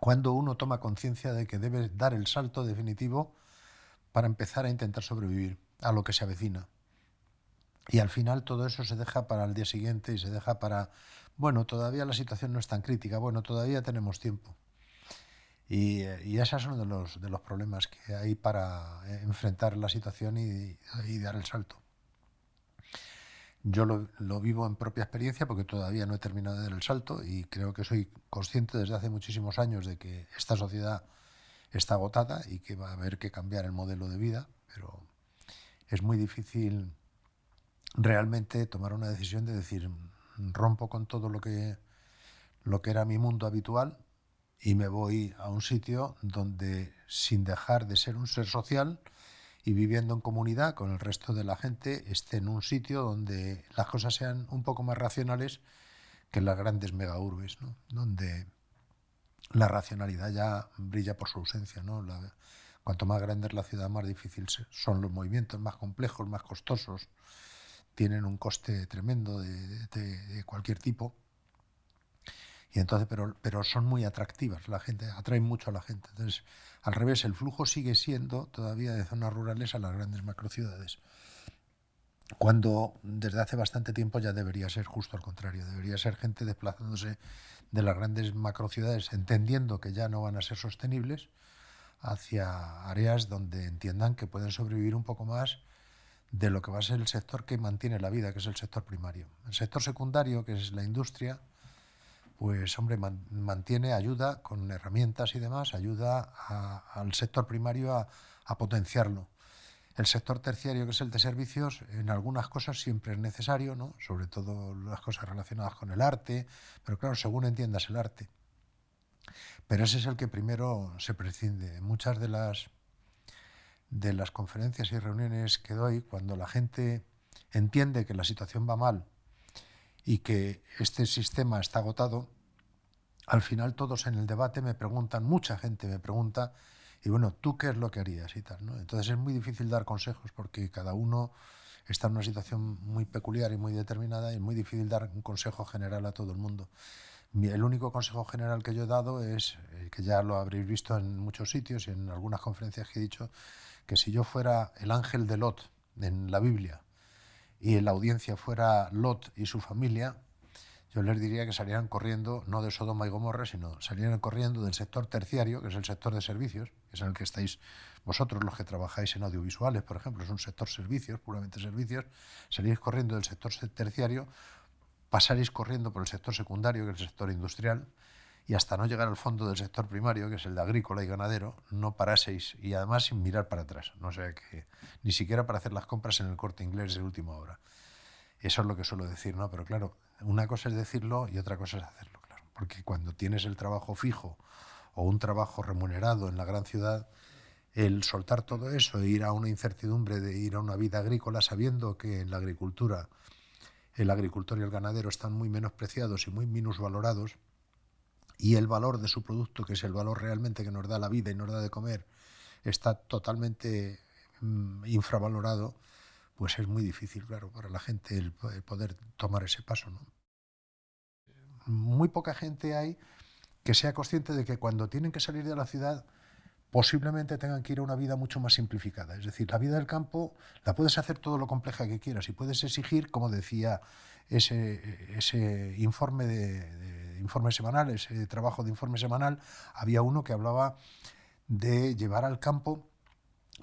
cuando uno toma conciencia de que debe dar el salto definitivo para empezar a intentar sobrevivir a lo que se avecina. Y al final todo eso se deja para el día siguiente y se deja para, bueno, todavía la situación no es tan crítica, bueno, todavía tenemos tiempo. Y esos son de los problemas que hay para enfrentar la situación y dar el salto. Yo lo vivo en propia experiencia porque todavía no he terminado de dar el salto y creo que soy consciente desde hace muchísimos años de que esta sociedad está agotada y que va a haber que cambiar el modelo de vida, pero es muy difícil realmente tomar una decisión de decir rompo con todo lo que era mi mundo habitual y me voy a un sitio donde, sin dejar de ser un ser social y viviendo en comunidad con el resto de la gente, esté en un sitio donde las cosas sean un poco más racionales que en las grandes megaurbes, ¿no? Donde la racionalidad ya brilla por su ausencia, ¿no? Cuanto más grande es la ciudad, más difícil son los movimientos, más complejos, más costosos, tienen un coste tremendo de cualquier tipo. Y entonces, pero son muy atractivas, la gente, atraen mucho a la gente. Entonces, al revés, el flujo sigue siendo todavía de zonas rurales a las grandes macrociudades, cuando desde hace bastante tiempo ya debería ser justo al contrario, debería ser gente desplazándose de las grandes macrociudades, entendiendo que ya no van a ser sostenibles, hacia áreas donde entiendan que pueden sobrevivir un poco más de lo que va a ser el sector que mantiene la vida, que es el sector primario. El sector secundario, que es la industria, pues hombre, mantiene, ayuda con herramientas y demás, ayuda al sector primario a potenciarlo. El sector terciario, que es el de servicios, en algunas cosas siempre es necesario, ¿no? Sobre todo las cosas relacionadas con el arte, pero claro, según entiendas el arte. Pero ese es el que primero se prescinde. Muchas de las conferencias y reuniones que doy, cuando la gente entiende que la situación va mal y que este sistema está agotado, al final todos en el debate me preguntan, mucha gente me pregunta, y bueno, ¿tú qué es lo que harías y tal, ¿no? Entonces es muy difícil dar consejos porque cada uno está en una situación muy peculiar y muy determinada y es muy difícil dar un consejo general a todo el mundo. El único consejo general que yo he dado es, que ya lo habréis visto en muchos sitios y en algunas conferencias que he dicho, que si yo fuera el ángel de Lot en la Biblia y en la audiencia fuera Lot y su familia, yo les diría que salieran corriendo, no de Sodoma y Gomorra, sino salieran corriendo del sector terciario, que es el sector de servicios, que es en el que estáis vosotros los que trabajáis en audiovisuales, por ejemplo, es un sector servicios, puramente servicios, salís corriendo del sector terciario, pasaréis corriendo por el sector secundario, que es el sector industrial, y hasta no llegar al fondo del sector primario, que es el de agrícola y ganadero, no paraseis, y además sin mirar para atrás, no sé, que ni siquiera para hacer las compras en el Corte Inglés de última hora. Eso es lo que suelo decir, ¿no? Pero claro, una cosa es decirlo y otra cosa es hacerlo, claro. Porque cuando tienes el trabajo fijo o un trabajo remunerado en la gran ciudad, el soltar todo eso e ir a una incertidumbre de ir a una vida agrícola sabiendo que en la agricultura el agricultor y el ganadero están muy menospreciados y muy minusvalorados y el valor de su producto, que es el valor realmente que nos da la vida y nos da de comer, está totalmente infravalorado, pues es muy difícil, claro, para la gente el poder tomar ese paso, ¿no? Muy poca gente hay que sea consciente de que cuando tienen que salir de la ciudad posiblemente tengan que ir a una vida mucho más simplificada. Es decir, la vida del campo la puedes hacer todo lo compleja que quieras y puedes exigir, como decía ese informe de informe semanal, ese trabajo de informe semanal, había uno que hablaba de llevar al campo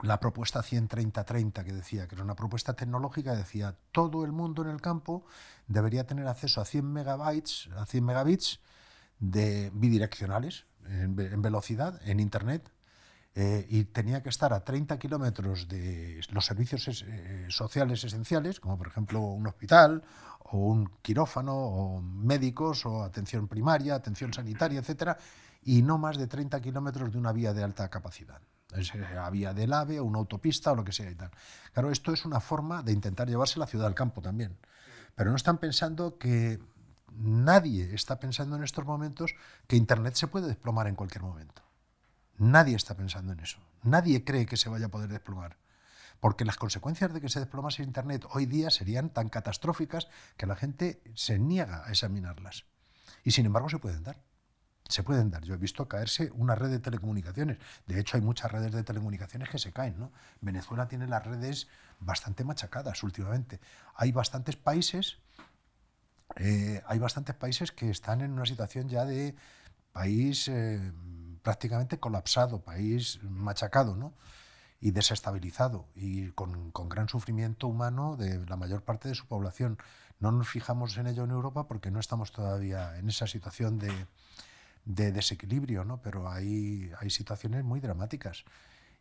la propuesta 100-30-30, que decía, que era una propuesta tecnológica, decía, todo el mundo en el campo debería tener acceso a 100 megabytes, a 100 megabits de bidireccionales en velocidad, en internet, y tenía que estar a 30 kilómetros de los servicios sociales esenciales, como por ejemplo un hospital o un quirófano o médicos o atención primaria, atención sanitaria, etcétera, y no más de 30 kilómetros de una vía de alta capacidad. La vía del AVE o una autopista o lo que sea y tal. Claro, esto es una forma de intentar llevarse la ciudad al campo también. Pero no están pensando que nadie está pensando en estos momentos que Internet se puede desplomar en cualquier momento. Nadie está pensando en eso. Nadie cree que se vaya a poder desplomar. Porque las consecuencias de que se desplomase Internet hoy día serían tan catastróficas que la gente se niega a examinarlas. Y sin embargo se pueden dar. Se pueden dar. Yo he visto caerse una red de telecomunicaciones. De hecho, hay muchas redes de telecomunicaciones que se caen, ¿no? Venezuela tiene las redes bastante machacadas últimamente. Hay bastantes países que están en una situación ya de país prácticamente colapsado, país machacado, ¿no? Y desestabilizado y con gran sufrimiento humano de la mayor parte de su población. No nos fijamos en ello en Europa porque no estamos todavía en esa situación de desequilibrio, ¿no? Pero hay situaciones muy dramáticas.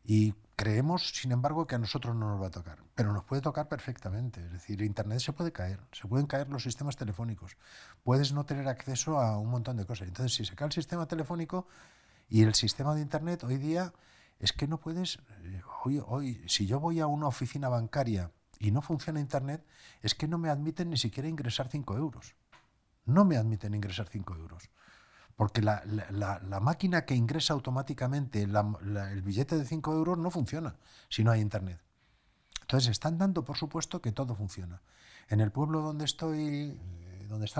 Y creemos, sin embargo, que a nosotros no nos va a tocar, pero nos puede tocar perfectamente. Es decir, Internet se puede caer, se pueden caer los sistemas telefónicos, puedes no tener acceso a un montón de cosas. Entonces, si se cae el sistema telefónico y el sistema de Internet, hoy día es que no puedes, si yo voy a una oficina bancaria y no funciona Internet, es que no me admiten ni siquiera ingresar 5 euros. No me admiten ingresar 5 euros. Porque la máquina que ingresa automáticamente el billete de 5 euros no funciona si no hay Internet. Entonces están dando por supuesto que todo funciona. En el pueblo donde está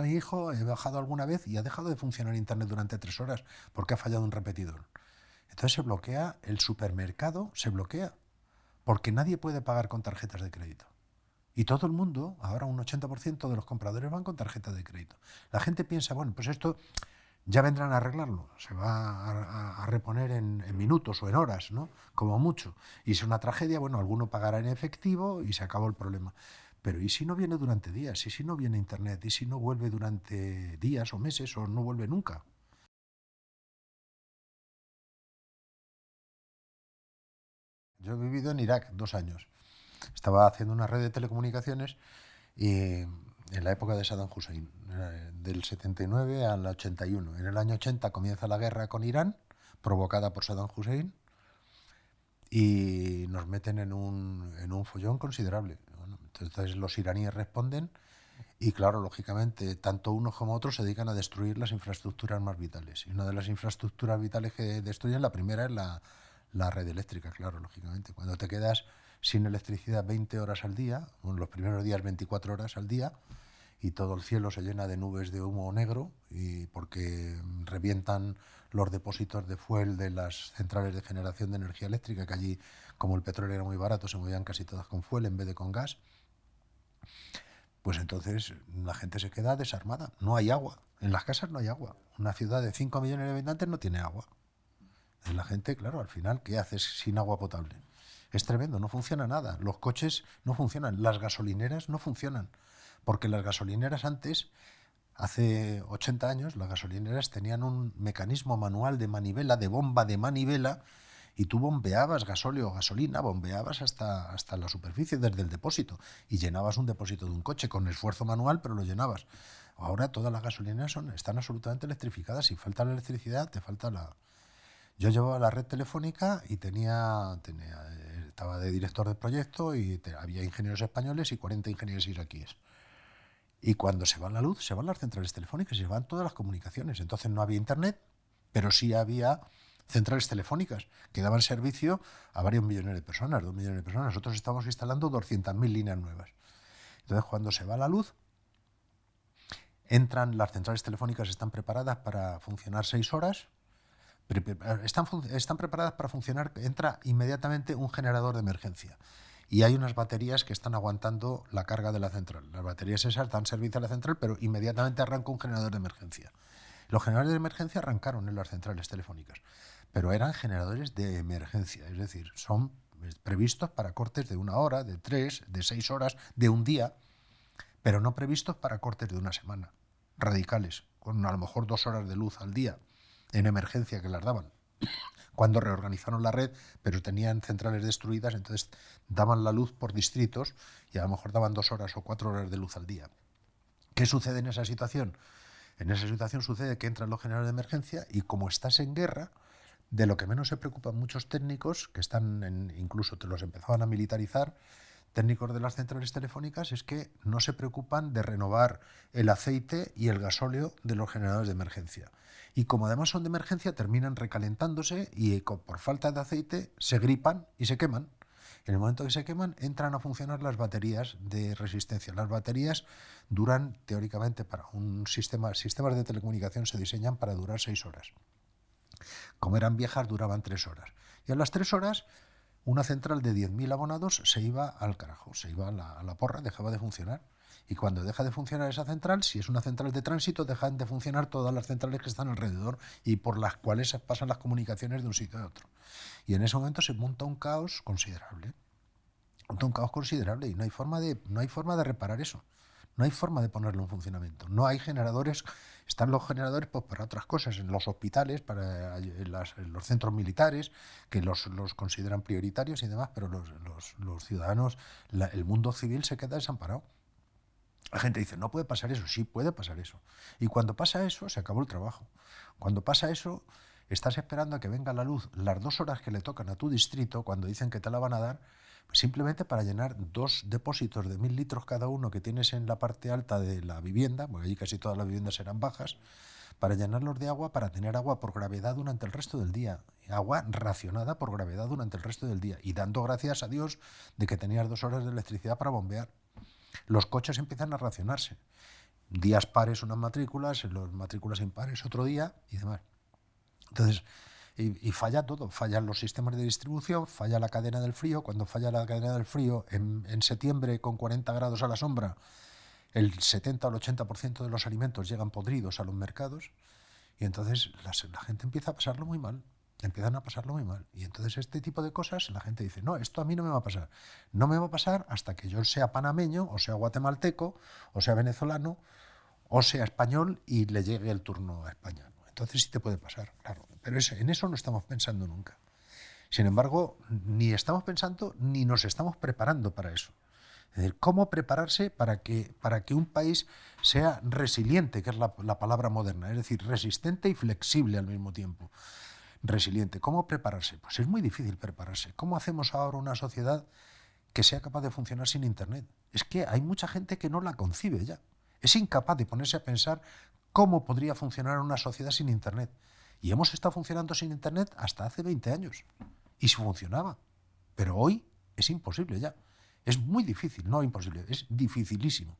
mi hijo, he bajado alguna vez y ha dejado de funcionar Internet durante 3 horas porque ha fallado un repetidor. Entonces se bloquea, el supermercado se bloquea, porque nadie puede pagar con tarjetas de crédito. Y todo el mundo, ahora un 80% de los compradores van con tarjeta de crédito. La gente piensa, bueno, pues esto ya vendrán a arreglarlo, se va a reponer en minutos o en horas, ¿no? Como mucho. Y si es una tragedia, bueno, alguno pagará en efectivo y se acabó el problema. Pero ¿y si no viene durante días? ¿Y si no viene Internet? ¿Y si no vuelve durante días o meses o no vuelve nunca? Yo he vivido en Irak 2 años. Estaba haciendo una red de telecomunicaciones y en la época de Saddam Hussein, del 79 al 81. En el año 80 comienza la guerra con Irán, provocada por Saddam Hussein, y nos meten en un follón considerable. Bueno, entonces los iraníes responden y claro, lógicamente, tanto unos como otros se dedican a destruir las infraestructuras más vitales. Y una de las infraestructuras vitales que destruyen, la primera es la red eléctrica, claro, lógicamente. Cuando te quedas sin electricidad 20 horas al día, bueno, los primeros días 24 horas al día, y todo el cielo se llena de nubes de humo negro y porque revientan los depósitos de fuel de las centrales de generación de energía eléctrica, que allí, como el petróleo era muy barato, se movían casi todas con fuel en vez de con gas. Pues entonces la gente se queda desarmada. No hay agua. En las casas no hay agua. Una ciudad de 5 millones de habitantes no tiene agua. Y la gente, claro, al final, ¿qué haces sin agua potable? Es tremendo, no funciona nada. Los coches no funcionan, las gasolineras no funcionan. Porque las gasolineras antes, hace 80 años, las gasolineras tenían un mecanismo manual de manivela, de bomba de manivela, y tú bombeabas gasóleo o gasolina, bombeabas hasta la superficie desde el depósito y llenabas un depósito de un coche con esfuerzo manual, pero lo llenabas. Ahora todas las gasolineras están absolutamente electrificadas. Si falta la electricidad, te falta la... Yo llevaba la red telefónica y estaba de director de proyecto y había ingenieros españoles y 40 ingenieros iraquíes. Y cuando se va la luz, se van las centrales telefónicas y se van todas las comunicaciones. Entonces no había internet, pero sí había centrales telefónicas que daban servicio a varios millones de personas, 2 millones de personas. Nosotros estamos instalando 200.000 líneas nuevas. Entonces cuando se va la luz, las centrales telefónicas están preparadas para funcionar 6 horas. Están preparadas para funcionar, entra inmediatamente un generador de emergencia. Y hay unas baterías que están aguantando la carga de la central. Las baterías esas dan servicio a la central, pero inmediatamente arranca un generador de emergencia. Los generadores de emergencia arrancaron en las centrales telefónicas, pero eran generadores de emergencia, es decir, son previstos para cortes de 1 hora, de 3, de 6 horas, de un día, pero no previstos para cortes de una semana, radicales, con a lo mejor 2 horas de luz al día, en emergencia que las daban. Cuando reorganizaron la red, pero tenían centrales destruidas, entonces daban la luz por distritos y a lo mejor daban 2 horas o 4 horas de luz al día. ¿Qué sucede en esa situación? En esa situación sucede que entran los generadores de emergencia y como estás en guerra, de lo que menos se preocupan muchos técnicos, que incluso te los empezaban a militarizar, técnicos de las centrales telefónicas, es que no se preocupan de renovar el aceite y el gasóleo de los generadores de emergencia. Y como además son de emergencia, terminan recalentándose y por falta de aceite se gripan y se queman. En el momento que se queman, entran a funcionar las baterías de resistencia. Las baterías duran, teóricamente, para un sistemas de telecomunicación se diseñan para durar 6 horas. Como eran viejas, duraban 3 horas. Y a las 3 horas, una central de 10.000 abonados se iba al carajo, se iba a la porra, dejaba de funcionar. Y cuando deja de funcionar esa central, si es una central de tránsito, dejan de funcionar todas las centrales que están alrededor y por las cuales pasan las comunicaciones de un sitio a otro. Y en ese momento se monta un caos considerable. Un caos considerable y no hay forma de reparar eso. No hay forma de ponerlo en funcionamiento. No hay generadores. Están los generadores pues para otras cosas, en los hospitales, en los centros militares, que los consideran prioritarios y demás, pero los ciudadanos, el mundo civil se queda desamparado. La gente dice, no puede pasar eso. Sí, puede pasar eso. Y cuando pasa eso, se acabó el trabajo. Cuando pasa eso, estás esperando a que venga la luz las 2 horas que le tocan a tu distrito, cuando dicen que te la van a dar, simplemente para llenar 2 depósitos de 1.000 litros cada uno que tienes en la parte alta de la vivienda, porque allí casi todas las viviendas eran bajas, para llenarlos de agua, para tener agua por gravedad durante el resto del día. Agua racionada por gravedad durante el resto del día. Y dando gracias a Dios de que tenías 2 horas de electricidad para bombear. Los coches empiezan a racionarse. Días pares unas matrículas, los matrículas impares otro día y demás. Entonces, y falla todo. Fallan los sistemas de distribución, falla la cadena del frío. Cuando falla la cadena del frío, en septiembre con 40 grados a la sombra, el 70 o el 80% de los alimentos llegan podridos a los mercados y entonces la gente empieza a pasarlo muy mal. Empiezan a pasarlo muy mal. Y entonces este tipo de cosas la gente dice, no, esto a mí no me va a pasar. No me va a pasar hasta que yo sea panameño, o sea guatemalteco, o sea venezolano, o sea español y le llegue el turno a España. Entonces sí te puede pasar, claro. Pero en eso no estamos pensando nunca. Sin embargo, ni estamos pensando ni nos estamos preparando para eso. Es decir, cómo prepararse para que un país sea resiliente, que es la palabra moderna, es decir, resistente y flexible al mismo tiempo. Resiliente. ¿Cómo prepararse? Pues es muy difícil prepararse. ¿Cómo hacemos ahora una sociedad que sea capaz de funcionar sin Internet? Es que hay mucha gente que no la concibe ya. Es incapaz de ponerse a pensar cómo podría funcionar una sociedad sin Internet. Y hemos estado funcionando sin Internet hasta hace 20 años. Y si funcionaba. Pero hoy es imposible ya. Es muy difícil, no imposible, es dificilísimo.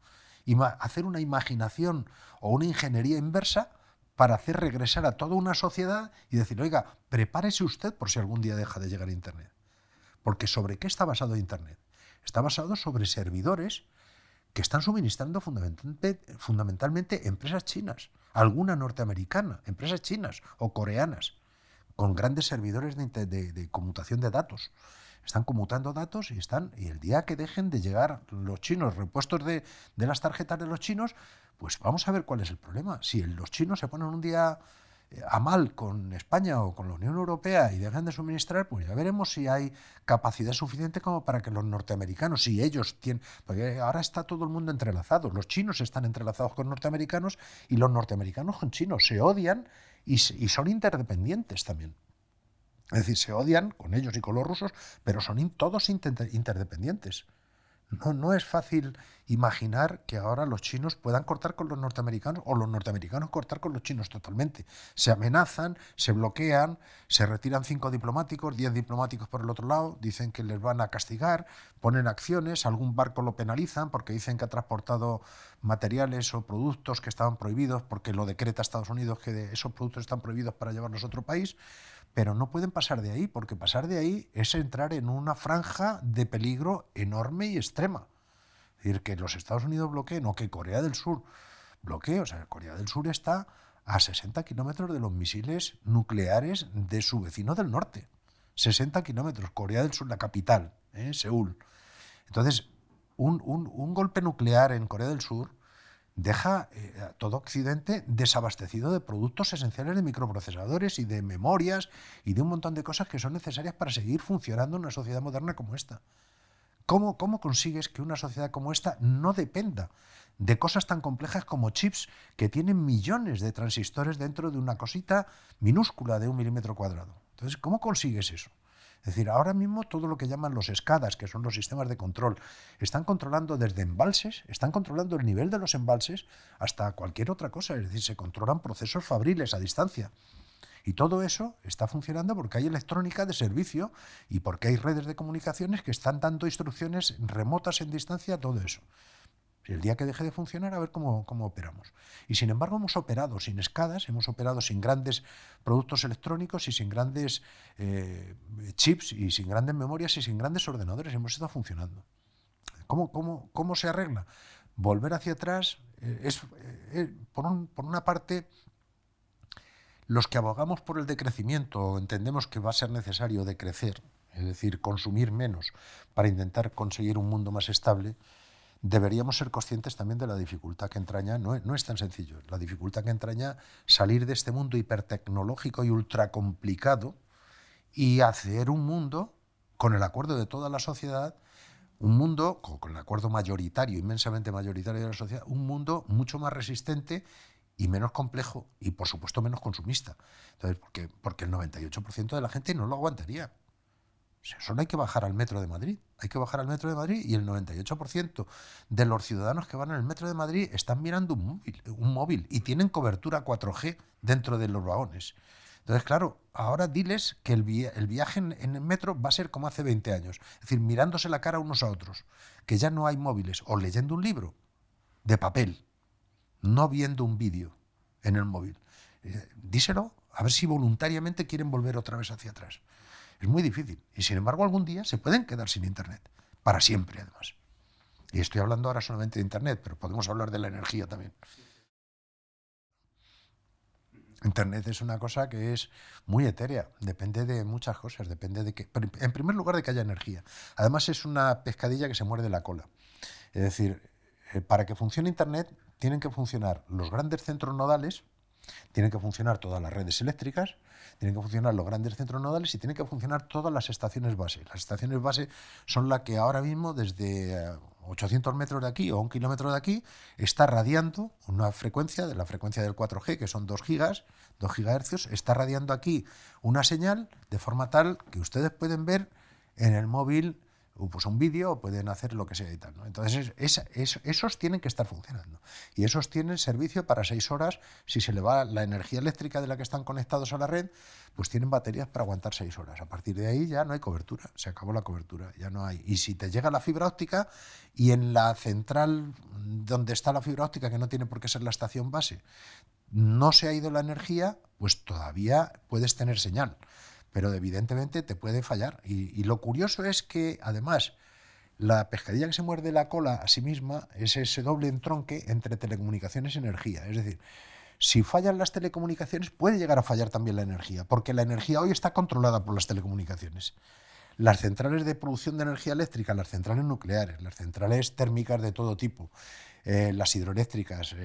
Hacer una imaginación o una ingeniería inversa para hacer regresar a toda una sociedad y decir, oiga, prepárese usted por si algún día deja de llegar a Internet. Porque ¿sobre qué está basado Internet? Está basado sobre servidores que están suministrando fundamentalmente empresas chinas, alguna norteamericana, empresas chinas o coreanas, con grandes servidores de conmutación de datos. Están conmutando datos y el día que dejen de llegar los chinos, repuestos de las tarjetas de los chinos, pues vamos a ver cuál es el problema. Si los chinos se ponen un día a mal con España o con la Unión Europea y dejan de suministrar, pues ya veremos si hay capacidad suficiente como para que los norteamericanos, si ellos tienen, porque ahora está todo el mundo entrelazado, los chinos están entrelazados con norteamericanos y los norteamericanos con chinos, se odian y son interdependientes también. Es decir, se odian con ellos y con los rusos, pero son todos interdependientes. No es fácil imaginar que ahora los chinos puedan cortar con los norteamericanos o los norteamericanos cortar con los chinos totalmente. Se amenazan, se bloquean, se retiran 5 diplomáticos, 10 diplomáticos por el otro lado, dicen que les van a castigar, ponen acciones, algún barco lo penalizan porque dicen que ha transportado materiales o productos que estaban prohibidos porque lo decreta Estados Unidos que esos productos están prohibidos para llevarlos a otro país. Pero no pueden pasar de ahí, porque pasar de ahí es entrar en una franja de peligro enorme y extrema. Es decir, que los Estados Unidos bloqueen o que Corea del Sur bloquee. O sea, Corea del Sur está a 60 kilómetros de los misiles nucleares de su vecino del norte. 60 kilómetros, Corea del Sur, la capital, Seúl. Entonces, un golpe nuclear en Corea del Sur deja a todo Occidente desabastecido de productos esenciales de microprocesadores y de memorias y de un montón de cosas que son necesarias para seguir funcionando en una sociedad moderna como esta. ¿Cómo consigues que una sociedad como esta no dependa de cosas tan complejas como chips que tienen millones de transistores dentro de una cosita minúscula de 1 milímetro cuadrado? Entonces, ¿cómo consigues eso? Es decir, ahora mismo todo lo que llaman los SCADAs, que son los sistemas de control, están controlando desde embalses, están controlando el nivel de los embalses hasta cualquier otra cosa. Es decir, se controlan procesos fabriles a distancia. Y todo eso está funcionando porque hay electrónica de servicio y porque hay redes de comunicaciones que están dando instrucciones remotas en distancia a todo eso. El día que deje de funcionar, a ver cómo operamos. Y sin embargo hemos operado sin escadas, hemos operado sin grandes productos electrónicos y sin grandes chips y sin grandes memorias y sin grandes ordenadores. Hemos estado funcionando. ¿Cómo se arregla? Volver hacia atrás por una parte, los que abogamos por el decrecimiento entendemos que va a ser necesario decrecer, es decir, consumir menos para intentar conseguir un mundo más estable. Deberíamos ser conscientes también de la dificultad que entraña, no es tan sencillo, la dificultad que entraña salir de este mundo hipertecnológico y ultracomplicado y hacer un mundo, con el acuerdo de toda la sociedad, un mundo, con el acuerdo mayoritario, inmensamente mayoritario de la sociedad, un mundo mucho más resistente y menos complejo y, por supuesto, menos consumista. Entonces, porque el 98% de la gente no lo aguantaría. Solo hay que bajar al metro de Madrid. Hay que bajar al metro de Madrid y el 98% de los ciudadanos que van en el metro de Madrid están mirando un móvil y tienen cobertura 4G dentro de los vagones. Entonces, claro, ahora diles que el viaje en el metro va a ser como hace 20 años. Es decir, mirándose la cara unos a otros, que ya no hay móviles, o leyendo un libro de papel, no viendo un vídeo en el móvil. Díselo, a ver si voluntariamente quieren volver otra vez hacia atrás. Es muy difícil. Y sin embargo, algún día se pueden quedar sin Internet. Para siempre, además. Y estoy hablando ahora solamente de Internet, pero podemos hablar de la energía también. Internet es una cosa que es muy etérea, depende de muchas cosas, depende de que, en primer lugar, de que haya energía. Además, es una pescadilla que se muerde la cola. Es decir, para que funcione Internet tienen que funcionar los grandes centros nodales, tienen que funcionar todas las redes eléctricas, tienen que funcionar los grandes centros nodales y tienen que funcionar todas las estaciones base. Las estaciones base son las que ahora mismo, desde 800 metros de aquí o 1 kilómetro de aquí, está radiando una frecuencia, de la frecuencia del 4G, que son 2 gigahercios, está radiando aquí una señal de forma tal que ustedes pueden ver en el móvil pues un vídeo o pueden hacer lo que sea y tal, ¿no? Entonces esos tienen que estar funcionando y esos tienen servicio para 6 horas. Si se le va la energía eléctrica de la que están conectados a la red, pues tienen baterías para aguantar 6 horas. A partir de ahí ya no hay cobertura, se acabó la cobertura, ya no hay. Y si te llega la fibra óptica y en la central donde está la fibra óptica, que no tiene por qué ser la estación base, no se ha ido la energía, pues todavía puedes tener señal. Pero evidentemente te puede fallar. Y lo curioso es que, además, la pescadilla que se muerde la cola a sí misma es ese doble entronque entre telecomunicaciones y energía. Es decir, si fallan las telecomunicaciones, puede llegar a fallar también la energía, porque la energía hoy está controlada por las telecomunicaciones. Las centrales de producción de energía eléctrica, las centrales nucleares, las centrales térmicas de todo tipo, las hidroeléctricas,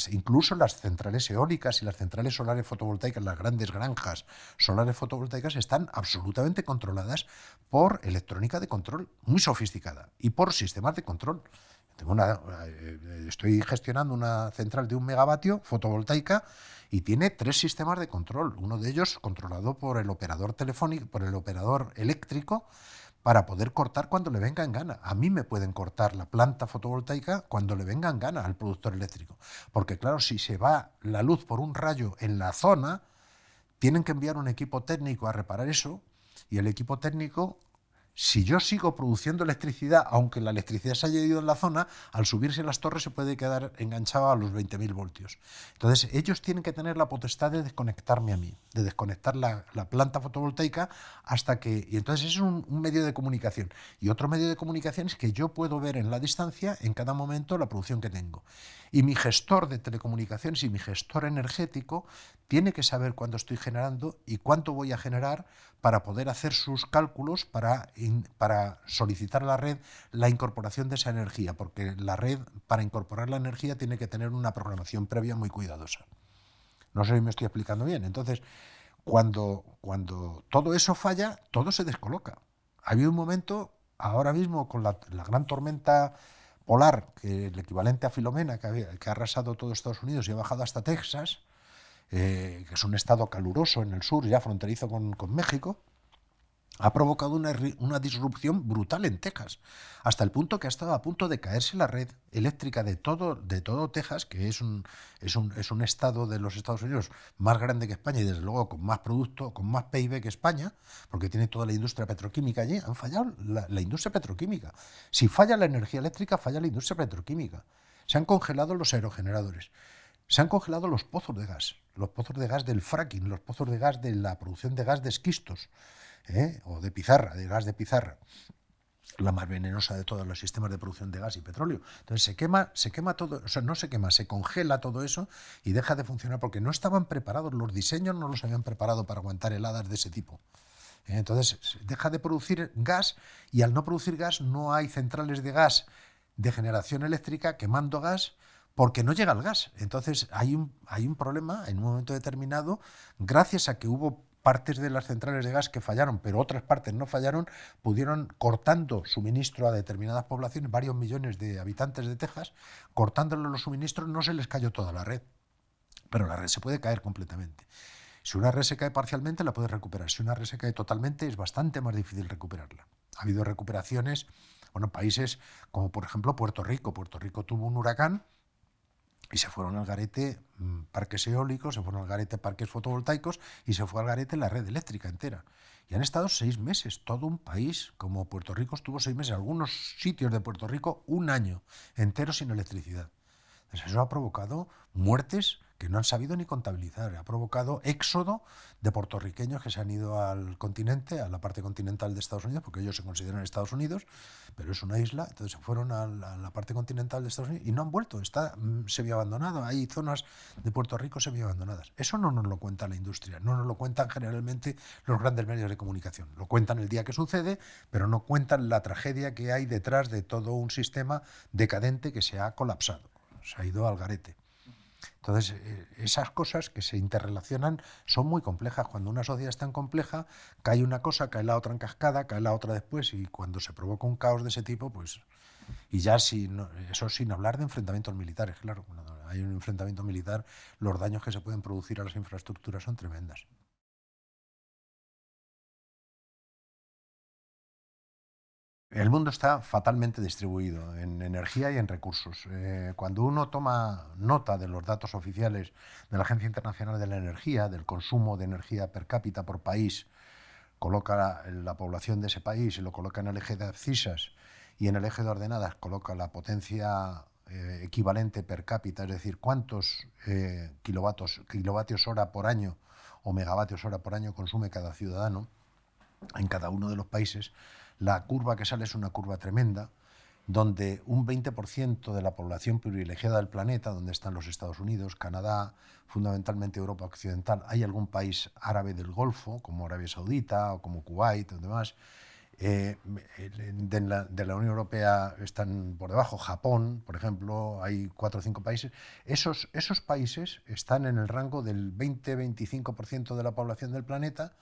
incluso las centrales eólicas y las centrales solares fotovoltaicas, las grandes granjas solares fotovoltaicas están absolutamente controladas por electrónica de control muy sofisticada y por sistemas de control. Estoy gestionando una central de 1 megavatio fotovoltaica y tiene 3 sistemas de control, uno de ellos controlado por el operador telefónico, por el operador eléctrico, para poder cortar cuando le venga en gana. A mí me pueden cortar la planta fotovoltaica cuando le venga en gana al productor eléctrico. Porque claro, si se va la luz por un rayo en la zona, tienen que enviar un equipo técnico a reparar eso y el equipo técnico, si yo sigo produciendo electricidad, aunque la electricidad se haya ido en la zona, al subirse las torres se puede quedar enganchado a los 20.000 voltios. Entonces ellos tienen que tener la potestad de desconectarme a mí, de desconectar la planta fotovoltaica hasta que... Y entonces es un medio de comunicación. Y otro medio de comunicación es que yo puedo ver en la distancia, en cada momento, la producción que tengo. Y mi gestor de telecomunicaciones y mi gestor energético tiene que saber cuándo estoy generando y cuánto voy a generar para poder hacer sus cálculos para solicitar a la red la incorporación de esa energía, porque la red, para incorporar la energía, tiene que tener una programación previa muy cuidadosa. No sé si me estoy explicando bien. Entonces, cuando todo eso falla, todo se descoloca. Ha habido un momento, ahora mismo, con la gran tormenta polar, que el equivalente a Filomena, que ha arrasado todo Estados Unidos y ha bajado hasta Texas, que es un estado caluroso en el sur, ya fronterizo con México, ha provocado una disrupción brutal en Texas, hasta el punto que ha estado a punto de caerse la red eléctrica de todo Texas, que es un estado de los Estados Unidos más grande que España y desde luego con más producto, con más PIB que España, porque tiene toda la industria petroquímica allí. Han fallado la industria petroquímica. Si falla la energía eléctrica, falla la industria petroquímica. Se han congelado los aerogeneradores. Se han congelado los pozos de gas del fracking, los pozos de gas de la producción de gas de esquistos, o de pizarra, de gas de pizarra, la más venenosa de todos los sistemas de producción de gas y petróleo. Entonces se quema todo, o sea, no se quema, se congela todo eso y deja de funcionar porque no estaban preparados, los diseños no los habían preparado para aguantar heladas de ese tipo. Entonces deja de producir gas y al no producir gas no hay centrales de gas de generación eléctrica quemando gas porque no llega el gas. Entonces hay un problema en un momento determinado, gracias a que hubo partes de las centrales de gas que fallaron, pero otras partes no fallaron, pudieron, cortando suministro a determinadas poblaciones, varios millones de habitantes de Texas, cortándole los suministros, no se les cayó toda la red, pero la red se puede caer completamente. Si una red se cae parcialmente, la puedes recuperar. Si una red se cae totalmente, es bastante más difícil recuperarla. Ha habido recuperaciones, bueno, países como por ejemplo Puerto Rico. Puerto Rico tuvo un huracán y se fueron al garete parques eólicos, se fueron al garete parques fotovoltaicos y se fue al garete la red eléctrica entera. Y han estado 6 meses, todo un país como Puerto Rico estuvo 6 meses, algunos sitios de Puerto Rico un año entero sin electricidad. Entonces eso ha provocado muertes que no han sabido ni contabilizar, ha provocado éxodo de puertorriqueños que se han ido al continente, a la parte continental de Estados Unidos, porque ellos se consideran Estados Unidos, pero es una isla, entonces se fueron a la parte continental de Estados Unidos y no han vuelto, está semiabandonado, hay zonas de Puerto Rico semiabandonadas. Eso no nos lo cuenta la industria, no nos lo cuentan generalmente los grandes medios de comunicación, lo cuentan el día que sucede, pero no cuentan la tragedia que hay detrás de todo un sistema decadente que se ha colapsado, se ha ido al garete. Entonces, esas cosas que se interrelacionan son muy complejas. Cuando una sociedad es tan compleja, cae una cosa, cae la otra en cascada, cae la otra después, y cuando se provoca un caos de ese tipo, pues... Y ya eso sin hablar de enfrentamientos militares, claro. Cuando hay un enfrentamiento militar, los daños que se pueden producir a las infraestructuras son tremendas. El mundo está fatalmente distribuido en energía y en recursos. Cuando uno toma nota de los datos oficiales de la Agencia Internacional de la Energía, del consumo de energía per cápita por país, coloca la población de ese país y lo coloca en el eje de abscisas y en el eje de ordenadas coloca la potencia equivalente per cápita, es decir, cuántos kilovatios hora por año o megavatios hora por año consume cada ciudadano en cada uno de los países. La curva que sale es una curva tremenda, donde un 20% de la población privilegiada del planeta, donde están los Estados Unidos, Canadá, fundamentalmente Europa Occidental, hay algún país árabe del Golfo, como Arabia Saudita o como Kuwait o demás, de la Unión Europea están por debajo, Japón, por ejemplo, hay 4 o 5 países. Esos países están en el rango del 20-25% de la población del planeta,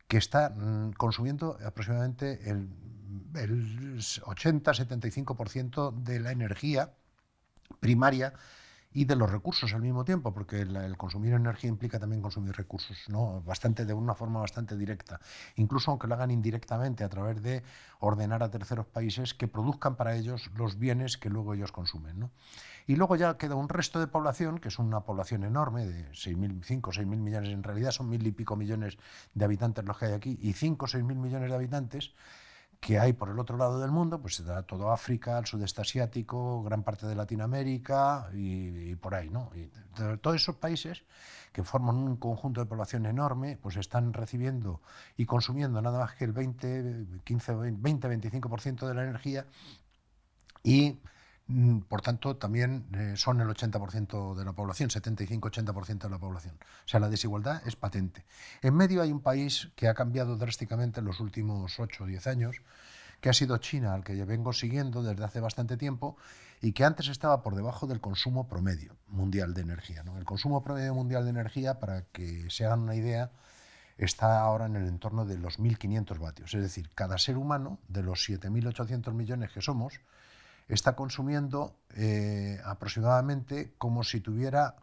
que está consumiendo aproximadamente el 80-75% de la energía primaria y de los recursos al mismo tiempo, porque el consumir energía implica también consumir recursos, ¿no? De una forma bastante directa, incluso aunque lo hagan indirectamente a través de ordenar a terceros países que produzcan para ellos los bienes que luego ellos consumen, ¿no? Y luego ya queda un resto de población, que es una población enorme, de 5 o 6.000 millones, en realidad son 1.000 y pico millones de habitantes los que hay aquí, y 5 o 6.000 millones de habitantes que hay por el otro lado del mundo, pues se da todo África, el sudeste asiático, gran parte de Latinoamérica y por ahí, ¿no? Y todos esos países que forman un conjunto de población enorme, pues están recibiendo y consumiendo nada más que el 20-25% de la energía y por tanto, también son el 80% de la población, 75-80% de la población. O sea, la desigualdad es patente. En medio hay un país que ha cambiado drásticamente en los últimos 8 o 10 años, que ha sido China, al que yo vengo siguiendo desde hace bastante tiempo y que antes estaba por debajo del consumo promedio mundial de energía, ¿no? El consumo promedio mundial de energía, para que se hagan una idea, está ahora en el entorno de los 1.500 vatios. Es decir, cada ser humano, de los 7.800 millones que somos, está consumiendo aproximadamente como si tuviera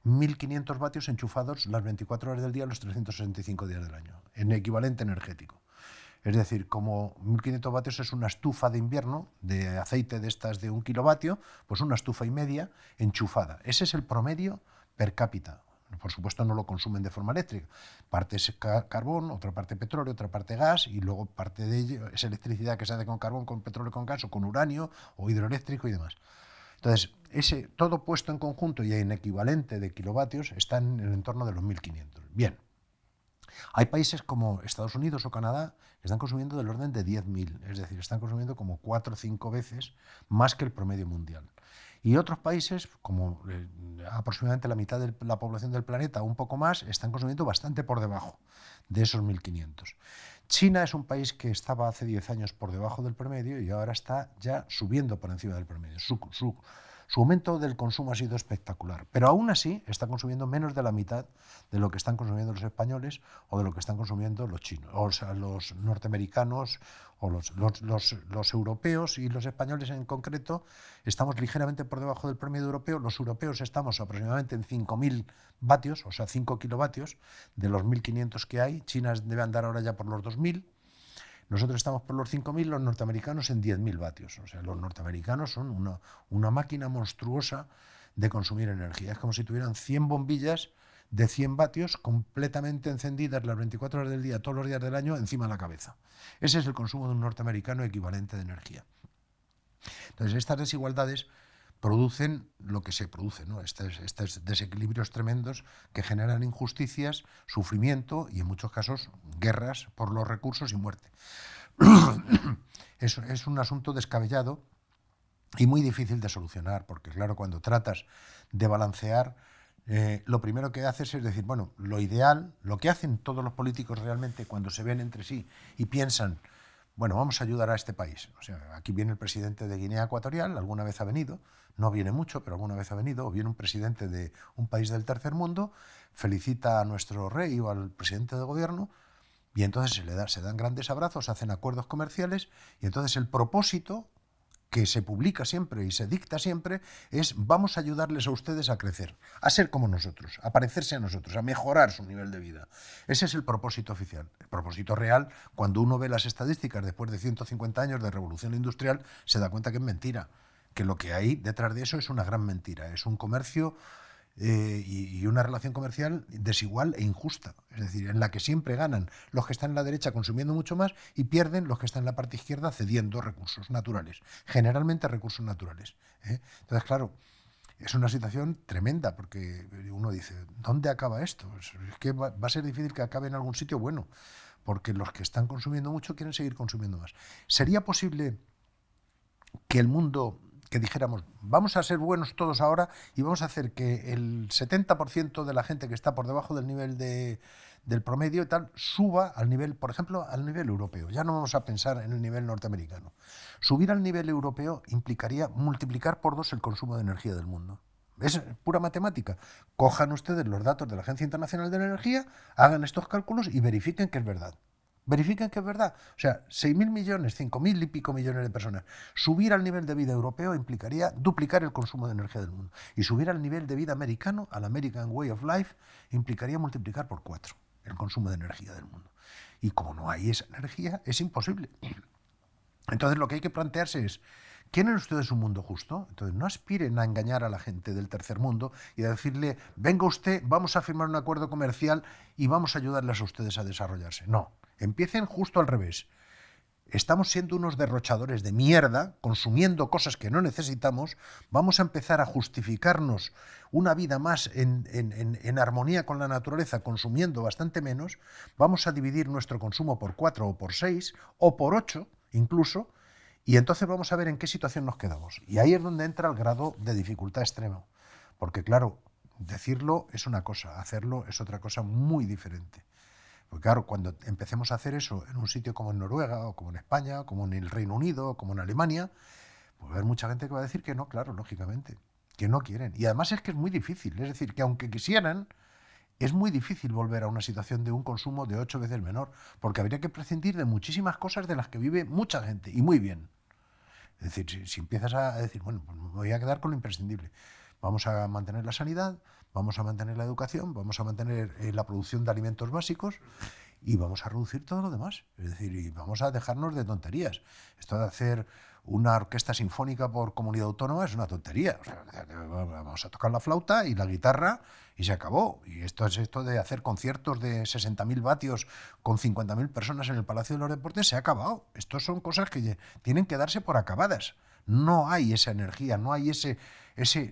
1.500 vatios enchufados las 24 horas del día, los 365 días del año, en equivalente energético. Es decir, como 1.500 vatios es una estufa de invierno de aceite de estas de 1 kilovatio, pues una estufa y media enchufada. Ese es el promedio per cápita. Por supuesto no lo consumen de forma eléctrica. Parte es carbón, otra parte petróleo, otra parte gas, y luego parte de ello es electricidad que se hace con carbón, con petróleo, con gas, o con uranio, o hidroeléctrico y demás. Entonces, todo puesto en conjunto y en equivalente de kilovatios está en el entorno de los 1.500. Bien. Hay países como Estados Unidos o Canadá que están consumiendo del orden de 10.000, es decir, están consumiendo como 4 o 5 veces más que el promedio mundial. Y otros países, como aproximadamente la mitad de la población del planeta, un poco más, están consumiendo bastante por debajo de esos 1.500. China es un país que estaba hace 10 años por debajo del promedio y ahora está ya subiendo por encima del promedio. Su aumento del consumo ha sido espectacular, pero aún así está consumiendo menos de la mitad de lo que están consumiendo los españoles o de lo que están consumiendo los chinos, o sea, los norteamericanos o los europeos, y los españoles en concreto estamos ligeramente por debajo del promedio europeo. Los europeos estamos aproximadamente en 5.000 vatios, o sea, 5 kilovatios de los 1.500 que hay. China debe andar ahora ya por los 2.000. Nosotros estamos por los 5.000, los norteamericanos en 10.000 vatios. O sea, los norteamericanos son una máquina monstruosa de consumir energía. Es como si tuvieran 100 bombillas de 100 vatios completamente encendidas las 24 horas del día, todos los días del año, encima de la cabeza. Ese es el consumo de un norteamericano equivalente de energía. Entonces, estas desigualdades producen lo que se produce, ¿no? Estos desequilibrios tremendos que generan injusticias, sufrimiento y, en muchos casos, guerras por los recursos y muerte. Es un asunto descabellado y muy difícil de solucionar, porque, claro, cuando tratas de balancear, lo primero que haces es decir, bueno, lo ideal, lo que hacen todos los políticos realmente cuando se ven entre sí y piensan, bueno, vamos a ayudar a este país. O sea, aquí viene el presidente de Guinea Ecuatorial, alguna vez ha venido, no viene mucho, pero alguna vez ha venido, o viene un presidente de un país del tercer mundo, felicita a nuestro rey o al presidente de gobierno, y entonces se dan grandes abrazos, hacen acuerdos comerciales, y entonces el propósito que se publica siempre y se dicta siempre es: vamos a ayudarles a ustedes a crecer, a ser como nosotros, a parecerse a nosotros, a mejorar su nivel de vida. Ese es el propósito oficial. El propósito real, cuando uno ve las estadísticas después de 150 años de revolución industrial, se da cuenta que es mentira, que lo que hay detrás de eso es una gran mentira, es un comercio y una relación comercial desigual e injusta, es decir, en la que siempre ganan los que están en la derecha consumiendo mucho más y pierden los que están en la parte izquierda cediendo recursos naturales, generalmente recursos naturales. Entonces, claro, es una situación tremenda, porque uno dice, ¿dónde acaba esto? Es que va a ser difícil que acabe en algún sitio bueno, porque los que están consumiendo mucho quieren seguir consumiendo más. ¿Sería posible que el mundo, que dijéramos, vamos a ser buenos todos ahora y vamos a hacer que el 70% de la gente que está por debajo del nivel del promedio y tal suba al nivel, por ejemplo, al nivel europeo? Ya no vamos a pensar en el nivel norteamericano. Subir al nivel europeo implicaría multiplicar por 2 el consumo de energía del mundo. Es pura matemática. Cojan ustedes los datos de la Agencia Internacional de la Energía, hagan estos cálculos y verifiquen que es verdad. Verifiquen que es verdad. O sea, 6.000 millones, 5.000 y pico millones de personas. Subir al nivel de vida europeo implicaría duplicar el consumo de energía del mundo. Y subir al nivel de vida americano, al American Way of Life, implicaría multiplicar por 4 el consumo de energía del mundo. Y como no hay esa energía, es imposible. Entonces lo que hay que plantearse es: ¿quieren ustedes un mundo justo? Entonces no aspiren a engañar a la gente del tercer mundo y a decirle, venga usted, vamos a firmar un acuerdo comercial y vamos a ayudarles a ustedes a desarrollarse. No, empiecen justo al revés. Estamos siendo unos derrochadores de mierda, consumiendo cosas que no necesitamos. Vamos a empezar a justificarnos una vida más en armonía con la naturaleza, consumiendo bastante menos. Vamos a dividir nuestro consumo por 4 o por 6 o por 8 incluso, y entonces vamos a ver en qué situación nos quedamos. Y ahí es donde entra el grado de dificultad extremo. Porque claro, decirlo es una cosa, hacerlo es otra cosa muy diferente. Porque claro, cuando empecemos a hacer eso en un sitio como en Noruega, o como en España, o como en el Reino Unido, o como en Alemania, pues va a haber mucha gente que va a decir que no, claro, lógicamente, que no quieren. Y además es que es muy difícil, es decir, que aunque quisieran, es muy difícil volver a una situación de un consumo de 8 veces menor, porque habría que prescindir de muchísimas cosas de las que vive mucha gente, y muy bien. Es decir, si empiezas a decir, bueno, pues me voy a quedar con lo imprescindible. Vamos a mantener la sanidad, vamos a mantener la educación, vamos a mantener la producción de alimentos básicos, y vamos a reducir todo lo demás. Es decir, y vamos a dejarnos de tonterías. Esto de hacer una orquesta sinfónica por comunidad autónoma es una tontería. O sea, vamos a tocar la flauta y la guitarra y se acabó. Y esto es esto de hacer conciertos de 60.000 vatios con 50.000 personas en el Palacio de los Deportes, se ha acabado. Estas son cosas que tienen que darse por acabadas. No hay esa energía, no hay ese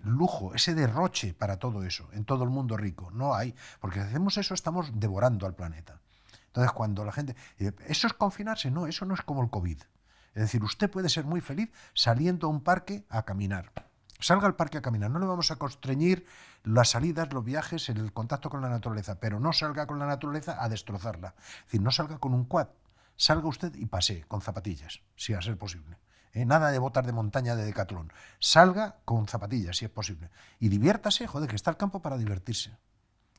lujo, ese derroche para todo eso, en todo el mundo rico. No hay, porque si hacemos eso estamos devorando al planeta. Entonces, cuando la gente... ¿Eso es confinarse? No, eso no es como el COVID. Es decir, usted puede ser muy feliz saliendo a un parque a caminar. Salga al parque a caminar. No le vamos a constreñir las salidas, los viajes, el contacto con la naturaleza, pero no salga con la naturaleza a destrozarla. Es decir, no salga con un quad. Salga usted y pasee con zapatillas, si va a ser posible. Nada de botas de montaña de Decathlon. Salga con zapatillas, si es posible. Y diviértase, joder, que está el campo para divertirse.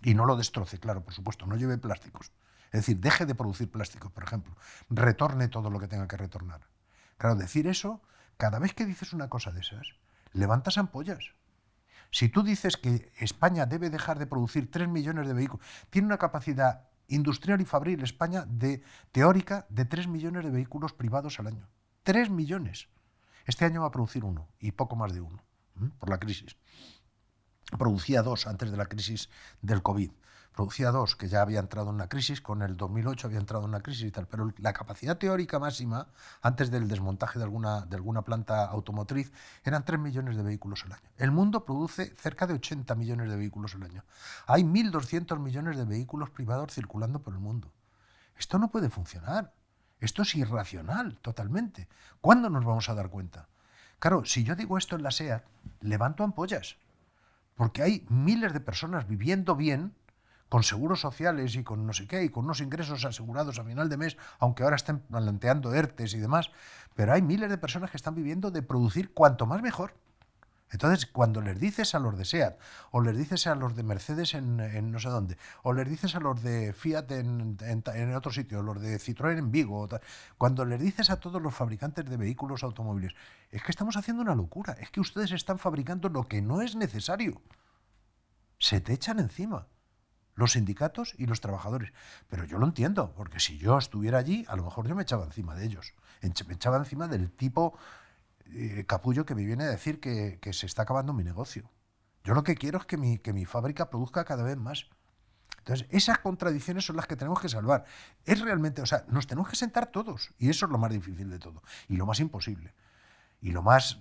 Y no lo destroce, claro, por supuesto, no lleve plásticos. Es decir, deje de producir plásticos, por ejemplo. Retorne todo lo que tenga que retornar. Claro, decir eso, cada vez que dices una cosa de esas, levantas ampollas. Si tú dices que España debe dejar de producir 3 millones de vehículos, tiene una capacidad industrial y fabril España teórica de 3 millones de vehículos privados al año. 3 millones. Este año va a producir uno y poco más de uno, por la crisis. Producía 2 antes de la crisis del COVID. Producía 2, que ya había entrado en una crisis, con el 2008 había entrado en una crisis y tal, pero la capacidad teórica máxima, antes del desmontaje de alguna planta automotriz, eran 3 millones de vehículos al año. El mundo produce cerca de 80 millones de vehículos al año. Hay 1.200 millones de vehículos privados circulando por el mundo. Esto no puede funcionar. Esto es irracional, totalmente. ¿Cuándo nos vamos a dar cuenta? Claro, si yo digo esto en la SEAT, levanto ampollas. Porque hay miles de personas viviendo bien, con seguros sociales y con no sé qué, y con unos ingresos asegurados a final de mes, aunque ahora estén planteando ERTES y demás, pero hay miles de personas que están viviendo de producir cuanto más mejor. Entonces, cuando les dices a los de SEAT, o les dices a los de Mercedes en no sé dónde, o les dices a los de Fiat en otro sitio, los de Citroën en Vigo, cuando les dices a todos los fabricantes de vehículos automóviles, es que estamos haciendo una locura, es que ustedes están fabricando lo que no es necesario. Se te echan encima los sindicatos y los trabajadores. Pero yo lo entiendo, porque si yo estuviera allí, a lo mejor yo me echaba encima de ellos. Me echaba encima del tipo capullo que me viene a decir que se está acabando mi negocio. Yo lo que quiero es que mi fábrica produzca cada vez más. Entonces, esas contradicciones son las que tenemos que salvar. Es realmente, o sea, nos tenemos que sentar todos, y eso es lo más difícil de todo, y lo más imposible, y lo más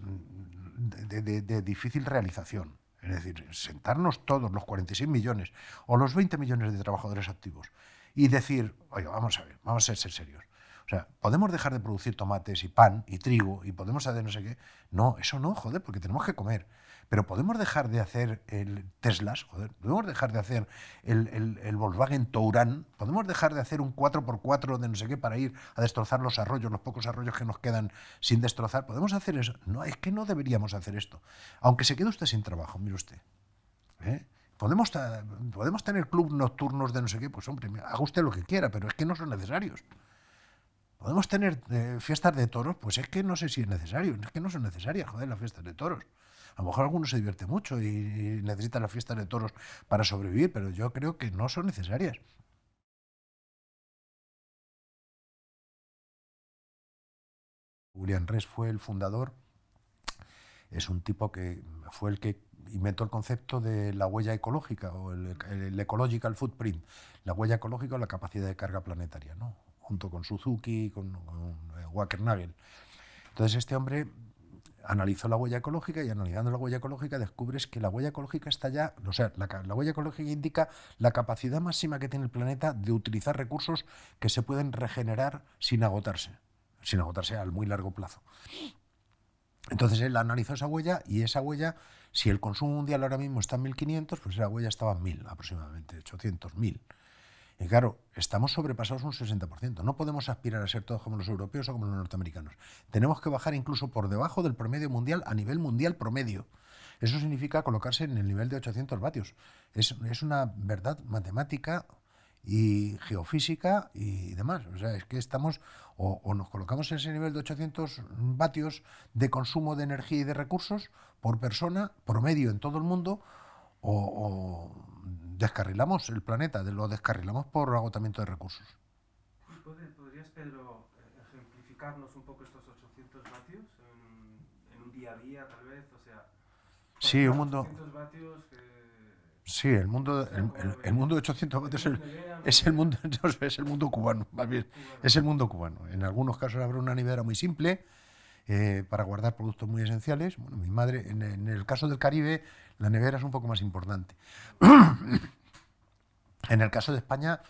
de difícil realización. Es decir, sentarnos todos, los 46 millones, o los 20 millones de trabajadores activos, y decir, oye, vamos a ver, vamos a ser serios. O sea, podemos dejar de producir tomates y pan y trigo y podemos hacer no sé qué. No, eso no, joder, porque tenemos que comer. Pero podemos dejar de hacer el Teslas, joder, podemos dejar de hacer el Volkswagen Touran, podemos dejar de hacer un 4x4 de no sé qué para ir a destrozar los arroyos, los pocos arroyos que nos quedan sin destrozar. Podemos hacer eso. No, es que no deberíamos hacer esto. Aunque se quede usted sin trabajo, mire usted. Podemos tener clubes nocturnos de no sé qué, pues hombre, haga usted lo que quiera, pero es que no son necesarios. Podemos tener fiestas de toros, pues es que no sé si es necesario, es que no son necesarias, joder, las fiestas de toros. A lo mejor alguno se divierte mucho y necesita las fiestas de toros para sobrevivir, pero yo creo que no son necesarias. William Rees fue el fundador, es un tipo que fue el que inventó el concepto de la huella ecológica o el ecological footprint, la huella ecológica o la capacidad de carga planetaria, ¿no? Junto con Suzuki, con Wackernagel. Entonces este hombre analizó la huella ecológica y analizando la huella ecológica descubres que la huella ecológica está ya, o sea, la huella ecológica indica la capacidad máxima que tiene el planeta de utilizar recursos que se pueden regenerar sin agotarse a muy largo plazo. Entonces él analizó esa huella y esa huella, si el consumo mundial ahora mismo está en 1.500, pues esa huella estaba en 1.000 aproximadamente, 800, 1.000. Y claro, estamos sobrepasados un 60%. No podemos aspirar a ser todos como los europeos o como los norteamericanos. Tenemos que bajar incluso por debajo del promedio mundial, a nivel mundial promedio. Eso significa colocarse en el nivel de 800 vatios. Es una verdad matemática y geofísica y demás. O sea, es que estamos, o nos colocamos en ese nivel de 800 vatios de consumo de energía y de recursos por persona, promedio en todo el mundo, o descarrilamos el planeta, lo descarrilamos por agotamiento de recursos. ¿Podrías, Pedro, ejemplificarnos un poco estos 800 vatios en un día a día, tal vez? O sea, por Sí, un ejemplo, mundo... 800 vatios que... Sí, O sea, ¿cómo lo el mundo verías? de 800 vatios ¿Tenemos nevera, no es el mundo, nevera? no sé, es el mundo cubano, más bien. Cubano, Es el ¿no? mundo cubano. En algunos casos habrá una nevera muy simple para guardar productos muy esenciales. Bueno, mi madre, en el caso del Caribe, la nevera es un poco más importante. En el caso de España,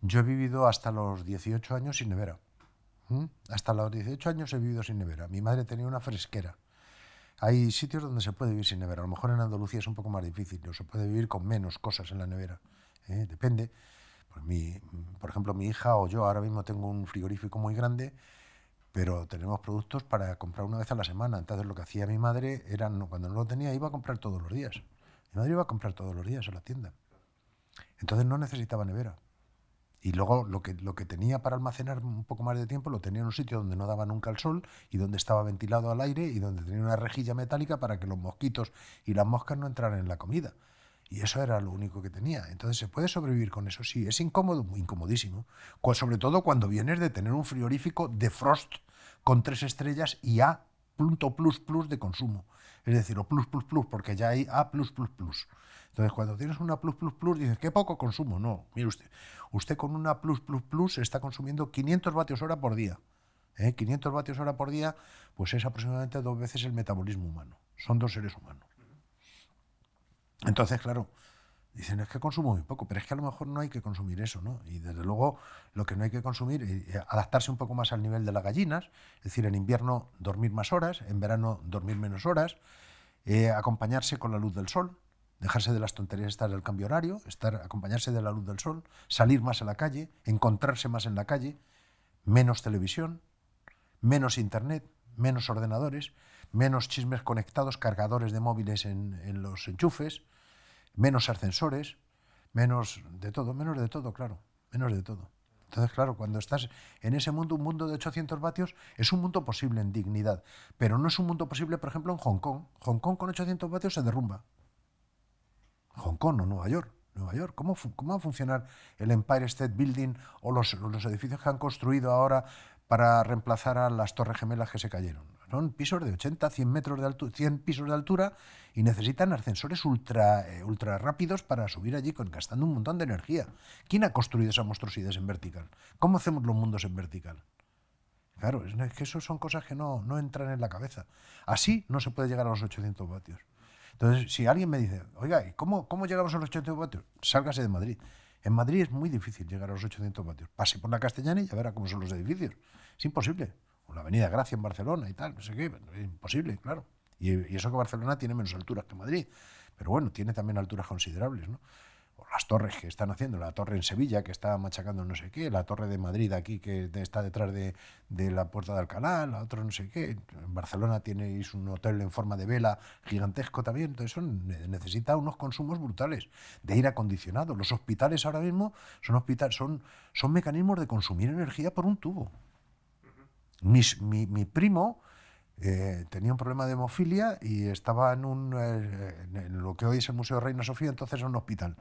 yo he vivido hasta los 18 años sin nevera. ¿Mm? Hasta los 18 años he vivido sin nevera. Mi madre tenía una fresquera. Hay sitios donde se puede vivir sin nevera. A lo mejor en Andalucía es un poco más difícil, o se puede vivir con menos cosas en la nevera. Depende. Pues por ejemplo, mi hija o yo ahora mismo tengo un frigorífico muy grande, pero tenemos productos para comprar una vez a la semana. Entonces lo que hacía mi madre era, cuando no lo tenía, iba a comprar todos los días. Mi madre iba a comprar todos los días a la tienda. Entonces no necesitaba nevera. Y luego lo que tenía para almacenar un poco más de tiempo lo tenía en un sitio donde no daba nunca el sol y donde estaba ventilado al aire y donde tenía una rejilla metálica para que los mosquitos y las moscas no entraran en la comida. Y eso era lo único que tenía. Entonces se puede sobrevivir con eso, sí. Es incómodo, muy incomodísimo. Sobre todo cuando vienes de tener un frigorífico de Frost con 3 estrellas y A punto plus plus de consumo. Es decir, o plus plus plus, porque ya hay A plus plus plus. Entonces, cuando tienes una plus plus plus, dices, qué poco consumo. No, mire usted con una plus plus plus está consumiendo 500 vatios hora por día. 500 vatios hora por día, pues es aproximadamente 2 veces el metabolismo humano. Son 2 seres humanos. Entonces, claro, dicen, es que consumo muy poco, pero es que a lo mejor no hay que consumir eso, ¿no? Y desde luego lo que no hay que consumir es adaptarse un poco más al nivel de las gallinas, es decir, en invierno dormir más horas, en verano dormir menos horas, acompañarse con la luz del sol, dejarse de las tonterías estas del cambio horario, acompañarse de la luz del sol, salir más a la calle, encontrarse más en la calle, menos televisión, menos internet, menos ordenadores, menos chismes conectados, cargadores de móviles en los enchufes, menos ascensores, menos de todo, claro, menos de todo. Entonces, claro, cuando estás en ese mundo, un mundo de 800 vatios, es un mundo posible en dignidad, pero no es un mundo posible, por ejemplo, en Hong Kong. Hong Kong con 800 vatios se derrumba. Hong Kong o Nueva York. Nueva York. ¿Cómo va a funcionar el Empire State Building o los edificios que han construido ahora para reemplazar a las Torres Gemelas que se cayeron? Son pisos de 80, 100 metros de altura, 100 pisos de altura y necesitan ascensores ultra rápidos para subir allí gastando un montón de energía. ¿Quién ha construido esas monstruosidades en vertical? ¿Cómo hacemos los mundos en vertical? Claro, es que eso son cosas que no entran en la cabeza. Así no se puede llegar a los 800 vatios. Entonces, si alguien me dice, oiga, ¿y cómo llegamos a los 800 vatios? Sálgase de Madrid. En Madrid es muy difícil llegar a los 800 vatios. Pase por la Castellana y ya verá cómo son los edificios. Es imposible. O la Avenida Gracia en Barcelona y tal, no sé qué. Es imposible, claro. Y eso que Barcelona tiene menos alturas que Madrid. Pero bueno, tiene también alturas considerables, ¿no? O las torres que están haciendo, la torre en Sevilla que está machacando no sé qué, la torre de Madrid aquí que está detrás de la Puerta de Alcalá, la otra no sé qué. En Barcelona tenéis un hotel en forma de vela gigantesco también, entonces eso necesita unos consumos brutales de aire acondicionado. Los hospitales ahora mismo son mecanismos de consumir energía por un tubo. Mi primo tenía un problema de hemofilia y estaba en lo que hoy es el Museo Reina Sofía, entonces en un hospital.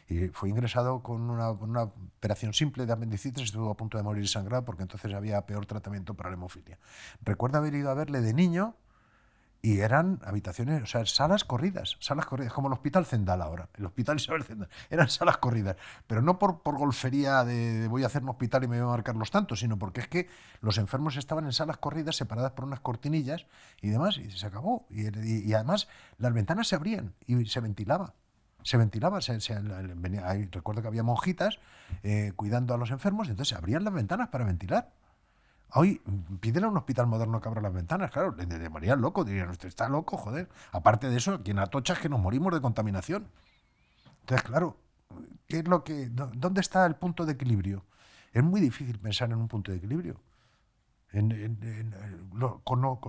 Y fue ingresado con una operación simple de apendicitis, estuvo a punto de morir sangrado porque entonces había peor tratamiento para la hemofilia. Recuerdo haber ido a verle de niño y eran habitaciones, o sea, salas corridas, como el Hospital Zendal ahora, el Hospital Isabel Zendal, eran salas corridas, pero no por golfería de voy a hacer un hospital y me voy a marcar los tantos, sino porque es que los enfermos estaban en salas corridas separadas por unas cortinillas y demás, y se acabó. Y además las ventanas se abrían y se ventilaba. Recuerdo que había monjitas cuidando a los enfermos, y entonces se abrían las ventanas para ventilar. Hoy pídele a un hospital moderno que abra las ventanas, claro, le llamarían loco, dirían, usted está loco, joder. Aparte de eso, quien atocha es que nos morimos de contaminación. Entonces, claro, ¿dónde está el punto de equilibrio? Es muy difícil pensar en un punto de equilibrio.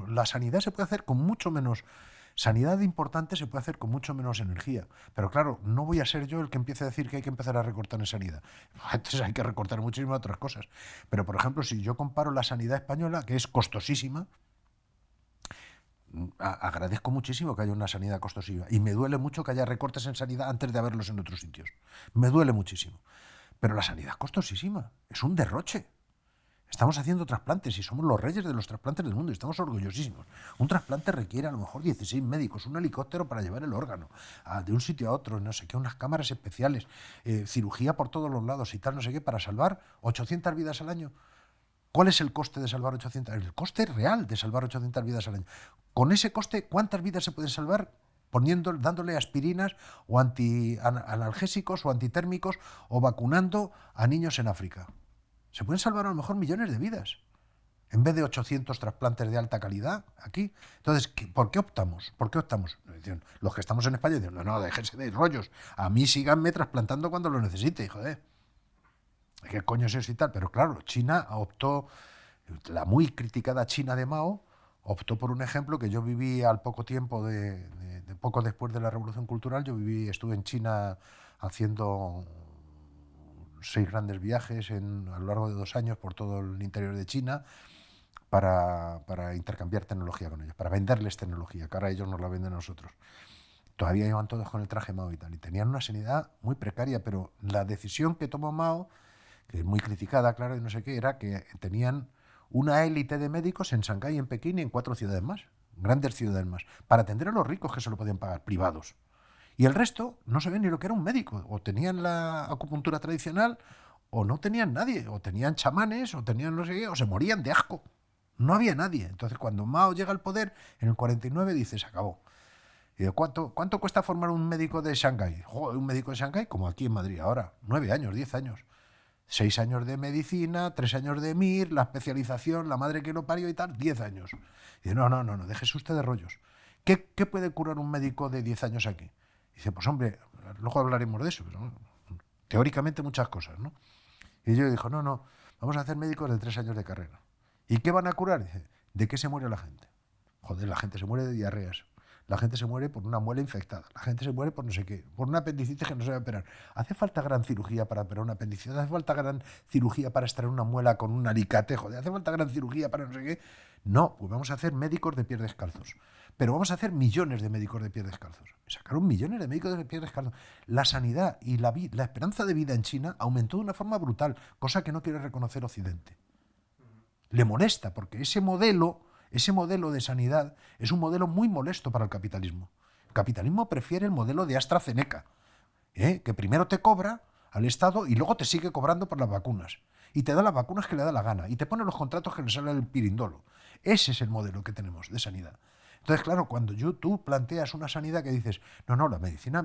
La sanidad se puede hacer con mucho menos. Sanidad importante se puede hacer con mucho menos energía. Pero claro, no voy a ser yo el que empiece a decir que hay que empezar a recortar en sanidad. Entonces hay que recortar muchísimas otras cosas. Pero, por ejemplo, si yo comparo la sanidad española, que es costosísima, agradezco muchísimo que haya una sanidad costosísima. Y me duele mucho que haya recortes en sanidad antes de haberlos en otros sitios. Me duele muchísimo. Pero la sanidad es costosísima. Es un derroche. Estamos haciendo trasplantes y somos los reyes de los trasplantes del mundo y estamos orgullosísimos. Un trasplante requiere a lo mejor 16 médicos, un helicóptero para llevar el órgano de un sitio a otro, no sé qué, unas cámaras especiales, cirugía por todos los lados y tal, no sé qué, para salvar 800 vidas al año. ¿Cuál es el coste de salvar 800? El coste real de salvar 800 vidas al año. Con ese coste, ¿cuántas vidas se pueden salvar? Dándole aspirinas o analgésicos o antitérmicos o vacunando a niños en África. Se pueden salvar a lo mejor millones de vidas, en vez de 800 trasplantes de alta calidad aquí. Entonces, ¿por qué optamos? ¿Por qué optamos? Los que estamos en España dicen, no, déjense de rollos. A mí síganme trasplantando cuando lo necesite, joder. ¿Qué coño es eso y tal? Pero claro, China optó, la muy criticada China de Mao, optó por un ejemplo que yo viví al poco tiempo poco después de la Revolución Cultural. Estuve en China haciendo 6 grandes viajes a lo largo de 2 años por todo el interior de China para intercambiar tecnología con ellos, para venderles tecnología, que ahora ellos nos la venden a nosotros. Todavía iban todos con el traje Mao y tal, y tenían una sanidad muy precaria, pero la decisión que tomó Mao, que es muy criticada, claro, y no sé qué, era que tenían una élite de médicos en Shanghái, en Pekín y en 4 ciudades más, grandes ciudades más, para atender a los ricos que se lo podían pagar, privados. Y el resto no sabían ni lo que era un médico. O tenían la acupuntura tradicional, o no tenían nadie. O tenían chamanes, o tenían no sé qué, o se morían de asco. No había nadie. Entonces, cuando Mao llega al poder, en el 49, dice, se acabó. Y dice, ¿cuánto cuesta formar un médico de Shanghái? Joder, un médico de Shanghái, como aquí en Madrid ahora. 9 años, 10 años. 6 años de medicina, 3 años de MIR, la especialización, la madre que lo parió y tal, 10 años. Y dice, no, déjese usted de rollos. ¿Qué puede curar un médico de 10 años aquí? Dice, pues hombre, luego hablaremos de eso, pero teóricamente muchas cosas, ¿no? Y yo dijo, no, vamos a hacer médicos de 3 años de carrera. ¿Y qué van a curar? Dice, ¿de qué se muere la gente? Joder, la gente se muere de diarreas. La gente se muere por una muela infectada. La gente se muere por no sé qué, por una apendicitis que no se va a operar. ¿Hace falta gran cirugía para operar una apendicitis? ¿Hace falta gran cirugía para extraer una muela con un alicate? Joder, ¿hace falta gran cirugía para no sé qué? No, pues vamos a hacer médicos de pies descalzos. Pero vamos a hacer millones de médicos de pies descalzos. Sacaron millones de médicos de pies descalzos. La sanidad y la esperanza de vida en China aumentó de una forma brutal, cosa que no quiere reconocer Occidente. Le molesta, porque ese modelo de sanidad es un modelo muy molesto para el capitalismo. El capitalismo prefiere el modelo de AstraZeneca, que primero te cobra al Estado y luego te sigue cobrando por las vacunas. Y te da las vacunas que le da la gana. Y te pone los contratos que le sale el pirindolo. Ese es el modelo que tenemos de sanidad. Entonces, claro, cuando tú planteas una sanidad que dices, no, la medicina,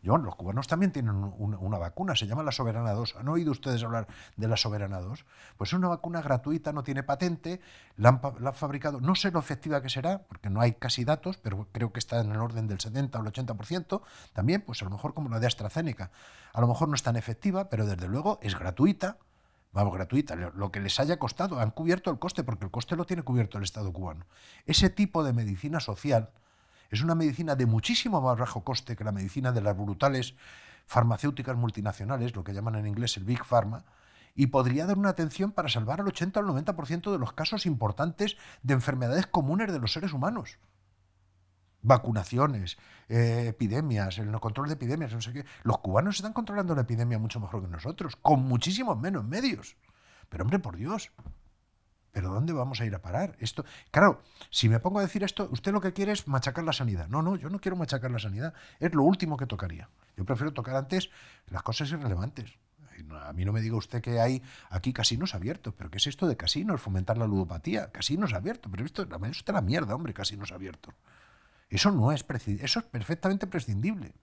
los cubanos también tienen una vacuna, se llama la Soberana 2. ¿Han oído ustedes hablar de la Soberana 2? Pues es una vacuna gratuita, no tiene patente, la han fabricado, no sé lo efectiva que será, porque no hay casi datos, pero creo que está en el orden del 70 o el 80%, también, pues a lo mejor como la de AstraZeneca. A lo mejor no es tan efectiva, pero desde luego es gratuita. Vamos, gratuita, lo que les haya costado, han cubierto el coste, porque el coste lo tiene cubierto el Estado cubano. Ese tipo de medicina social es una medicina de muchísimo más bajo coste que la medicina de las brutales farmacéuticas multinacionales, lo que llaman en inglés el Big Pharma, y podría dar una atención para salvar al 80 o al 90% de los casos importantes de enfermedades comunes de los seres humanos. Vacunaciones, epidemias, el control de epidemias, no sé qué. Los cubanos están controlando la epidemia mucho mejor que nosotros, con muchísimos menos medios. Pero hombre, por Dios, ¿pero dónde vamos a ir a parar? Esto, claro, si me pongo a decir esto, usted lo que quiere es machacar la sanidad. No, yo no quiero machacar la sanidad. Es lo último que tocaría. Yo prefiero tocar antes las cosas irrelevantes. A mí no me diga usted que hay aquí casinos abiertos. ¿Pero qué es esto de casinos? Fomentar la ludopatía. Casinos abiertos. Pero esto es la mierda, hombre, casinos abiertos. Eso no es eso es perfectamente prescindible.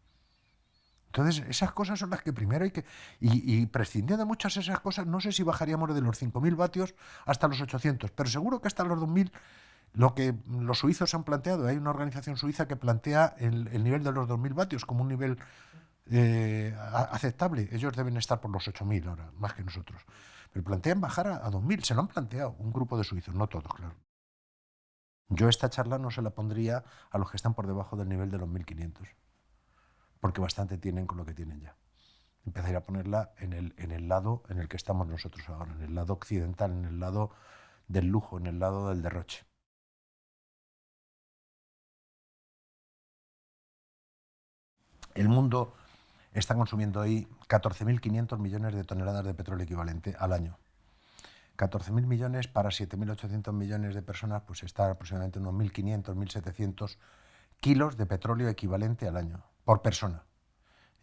Entonces, esas cosas son las que primero hay que... Y prescindiendo de muchas de esas cosas, no sé si bajaríamos de los 5.000 vatios hasta los 800, pero seguro que hasta los 2.000, lo que los suizos han planteado, hay una organización suiza que plantea el nivel de los 2.000 vatios como un nivel aceptable. Ellos deben estar por los 8.000 ahora, más que nosotros. Pero plantean bajar a 2.000, se lo han planteado un grupo de suizos, no todos, claro. Yo esta charla no se la pondría a los que están por debajo del nivel de los 1.500, porque bastante tienen con lo que tienen ya. Empezaría a ponerla en el lado en el que estamos nosotros ahora, en el lado occidental, en el lado del lujo, en el lado del derroche. El mundo está consumiendo hoy 14.500 millones de toneladas de petróleo equivalente al año. 14.000 millones para 7.800 millones de personas, pues está aproximadamente unos 1.500, 1.700 kilos de petróleo equivalente al año, por persona.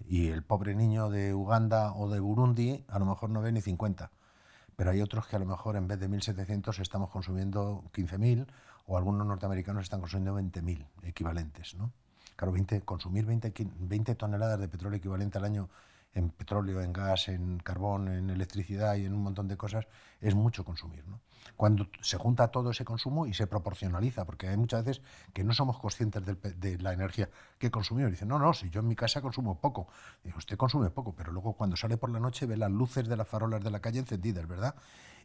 Y el pobre niño de Uganda o de Burundi a lo mejor no ve ni 50. Pero hay otros que a lo mejor en vez de 1.700 estamos consumiendo 15.000 o algunos norteamericanos están consumiendo 20.000 equivalentes, ¿no? Claro, consumir 20 toneladas de petróleo equivalente al año en petróleo, en gas, en carbón, en electricidad y en un montón de cosas, es mucho consumir, ¿no? Cuando se junta todo ese consumo y se proporcionaliza, porque hay muchas veces que no somos conscientes de la energía que consumimos. Dicen, no, si yo en mi casa consumo poco. Digo, usted consume poco, pero luego cuando sale por la noche ve las luces de las farolas de la calle encendidas, ¿verdad?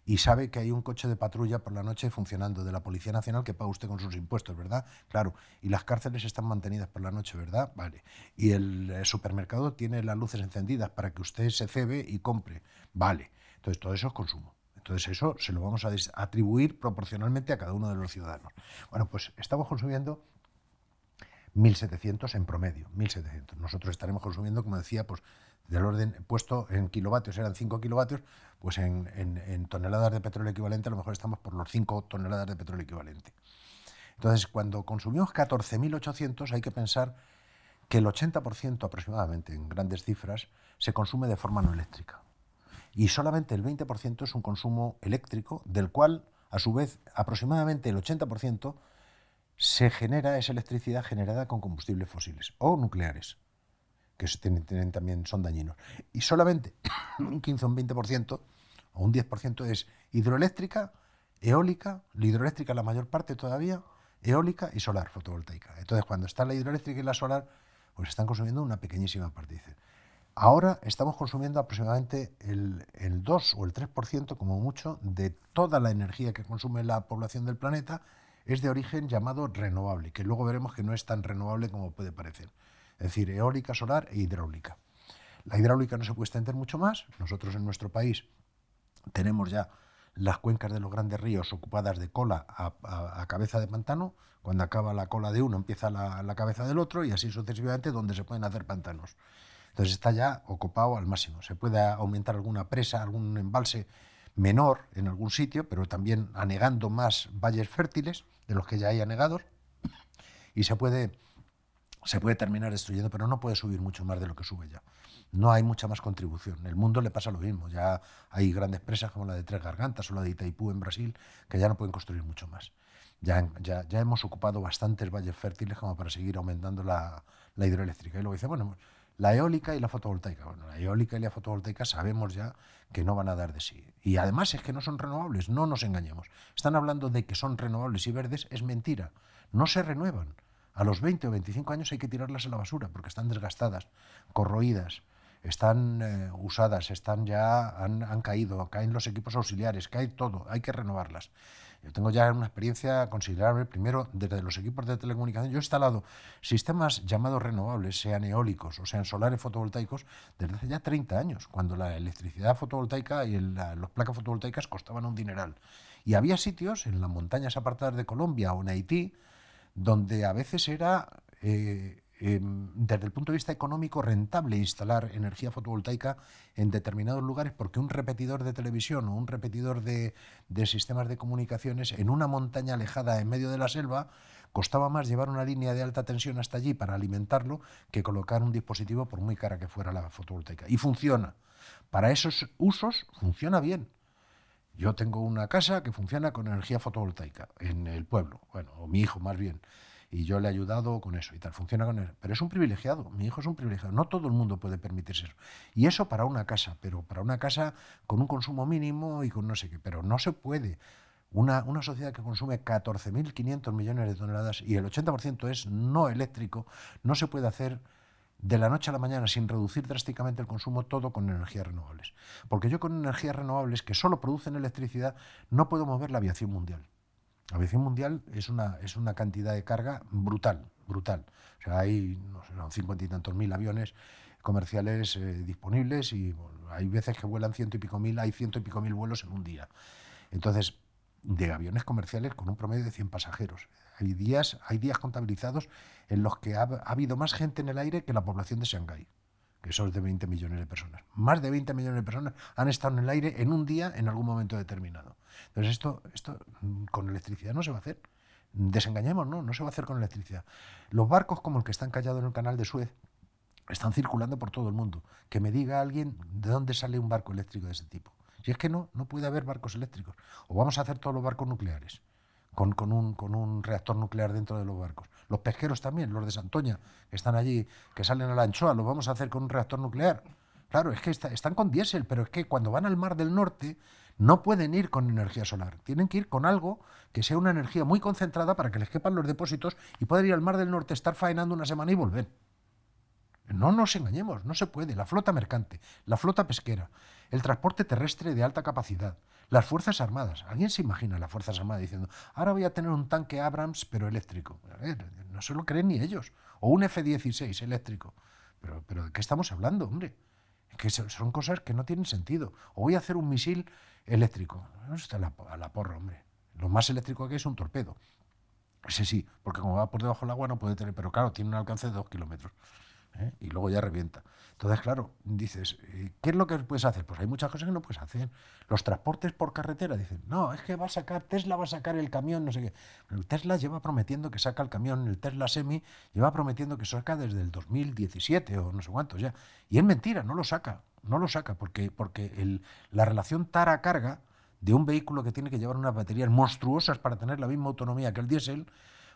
Y sabe que hay un coche de patrulla por la noche funcionando de la Policía Nacional que paga usted con sus impuestos, ¿verdad? Claro, y las cárceles están mantenidas por la noche, ¿verdad? Vale. Y el supermercado tiene las luces encendidas para que usted se cebe y compre, vale. Entonces todo eso es consumo. Entonces eso se lo vamos a atribuir proporcionalmente a cada uno de los ciudadanos. Bueno, pues estamos consumiendo 1.700 en promedio, 1.700. Nosotros estaremos consumiendo, como decía, pues del orden puesto en kilovatios, eran 5 kilovatios, pues en toneladas de petróleo equivalente a lo mejor estamos por los 5 toneladas de petróleo equivalente. Entonces, cuando consumimos 14.800 hay que pensar que el 80% aproximadamente, en grandes cifras, se consume de forma no eléctrica. Y solamente el 20% es un consumo eléctrico, del cual, a su vez, aproximadamente el 80% se genera esa electricidad generada con combustibles fósiles o nucleares, que también son dañinos. Y solamente un 15 o un 20% o un 10% es hidroeléctrica, eólica, la hidroeléctrica la mayor parte todavía, eólica y solar fotovoltaica. Entonces, cuando está la hidroeléctrica y la solar, pues están consumiendo una pequeñísima parte. Ahora estamos consumiendo aproximadamente el 2 o el 3% como mucho de toda la energía que consume la población del planeta es de origen llamado renovable, que luego veremos que no es tan renovable como puede parecer. Es decir, eólica, solar e hidráulica. La hidráulica no se puede extender mucho más. Nosotros en nuestro país tenemos ya las cuencas de los grandes ríos ocupadas de cola a cabeza de pantano. Cuando acaba la cola de uno empieza la cabeza del otro y así sucesivamente donde se pueden hacer pantanos. Entonces está ya ocupado al máximo. Se puede aumentar alguna presa, algún embalse menor en algún sitio, pero también anegando más valles fértiles de los que ya hay anegados y se puede terminar destruyendo, pero no puede subir mucho más de lo que sube ya. No hay mucha más contribución. En el mundo le pasa lo mismo. Ya hay grandes presas como la de Tres Gargantas o la de Itaipú en Brasil que ya no pueden construir mucho más. Ya hemos ocupado bastantes valles fértiles como para seguir aumentando la hidroeléctrica. Y luego dice, bueno, la eólica y la fotovoltaica. Bueno, la eólica y la fotovoltaica sabemos ya que no van a dar de sí. Y además es que no son renovables, no nos engañemos. Están hablando de que son renovables y verdes, es mentira. No se renuevan. A los 20 o 25 años hay que tirarlas a la basura porque están desgastadas, corroídas, están usadas, han caído, caen los equipos auxiliares, cae todo, hay que renovarlas. Yo tengo ya una experiencia considerable, primero desde los equipos de telecomunicación. Yo he instalado sistemas llamados renovables, sean eólicos o sean solares fotovoltaicos, desde hace ya 30 años, cuando la electricidad fotovoltaica y las placas fotovoltaicas costaban un dineral. Y había sitios en las montañas apartadas de Colombia o en Haití donde a veces era, desde el punto de vista económico, rentable instalar energía fotovoltaica en determinados lugares porque un repetidor de televisión o un repetidor de sistemas de comunicaciones en una montaña alejada en medio de la selva costaba más llevar una línea de alta tensión hasta allí para alimentarlo que colocar un dispositivo por muy cara que fuera la fotovoltaica. Y funciona. Para esos usos funciona bien. Yo tengo una casa que funciona con energía fotovoltaica en el pueblo, bueno, o mi hijo más bien, y yo le he ayudado con eso y tal, funciona con él. Pero es un privilegiado, mi hijo es un privilegiado, no todo el mundo puede permitirse eso. Y eso para una casa, pero para una casa con un consumo mínimo y con no sé qué, pero no se puede. Una sociedad que consume 14.500 millones de toneladas y el 80% es no eléctrico, no se puede hacer de la noche a la mañana sin reducir drásticamente el consumo, todo con energías renovables. Porque yo con energías renovables que solo producen electricidad no puedo mover la aviación mundial. La aviación mundial es una cantidad de carga brutal. O sea, hay 50 y tantos mil aviones comerciales disponibles y bueno, hay veces que vuelan 100 y pico mil, hay 100 y pico mil vuelos en un día. Entonces, de aviones comerciales con un promedio de 100 pasajeros. Hay días contabilizados en los que ha habido más gente en el aire que la población de Shanghái, que son de 20 millones de personas. Más de 20 millones de personas han estado en el aire en un día en algún momento determinado. Entonces esto con electricidad no se va a hacer. Desengañemos, no se va a hacer con electricidad. Los barcos como el que está encallado en el canal de Suez están circulando por todo el mundo. Que me diga alguien de dónde sale un barco eléctrico de ese tipo. Si es que no puede haber barcos eléctricos. O vamos a hacer todos los barcos nucleares, con un reactor nuclear dentro de los barcos. Los pesqueros también, los de Santoña, que están allí, que salen a la anchoa, los vamos a hacer con un reactor nuclear. Claro, es que están con diésel, pero es que cuando van al Mar del Norte no pueden ir con energía solar. Tienen que ir con algo que sea una energía muy concentrada para que les quepan los depósitos y poder ir al Mar del Norte, estar faenando una semana y volver. No nos engañemos, no se puede. La flota mercante, la flota pesquera, el transporte terrestre de alta capacidad, las Fuerzas Armadas. ¿Alguien se imagina las Fuerzas Armadas diciendo, ahora voy a tener un tanque Abrams pero eléctrico? A ver, no se lo creen ni ellos. O un F-16 eléctrico. Pero ¿de qué estamos hablando, hombre? Es que son cosas que no tienen sentido. O voy a hacer un misil eléctrico. No está a la porra, hombre. Lo más eléctrico que es un torpedo. Ese sí, porque como va por debajo del agua no puede tener, pero claro, tiene un alcance de 2 kilómetros. Y luego ya revienta. Entonces, claro, dices, ¿qué es lo que puedes hacer? Pues hay muchas cosas que no puedes hacer. Los transportes por carretera, dicen, no, es que Tesla va a sacar el camión, no sé qué. Pero Tesla lleva prometiendo que saca el camión, el Tesla Semi lleva prometiendo que saca desde el 2017 o no sé cuántos ya. Y es mentira, no lo saca, porque la relación tara-carga de un vehículo que tiene que llevar unas baterías monstruosas para tener la misma autonomía que el diésel,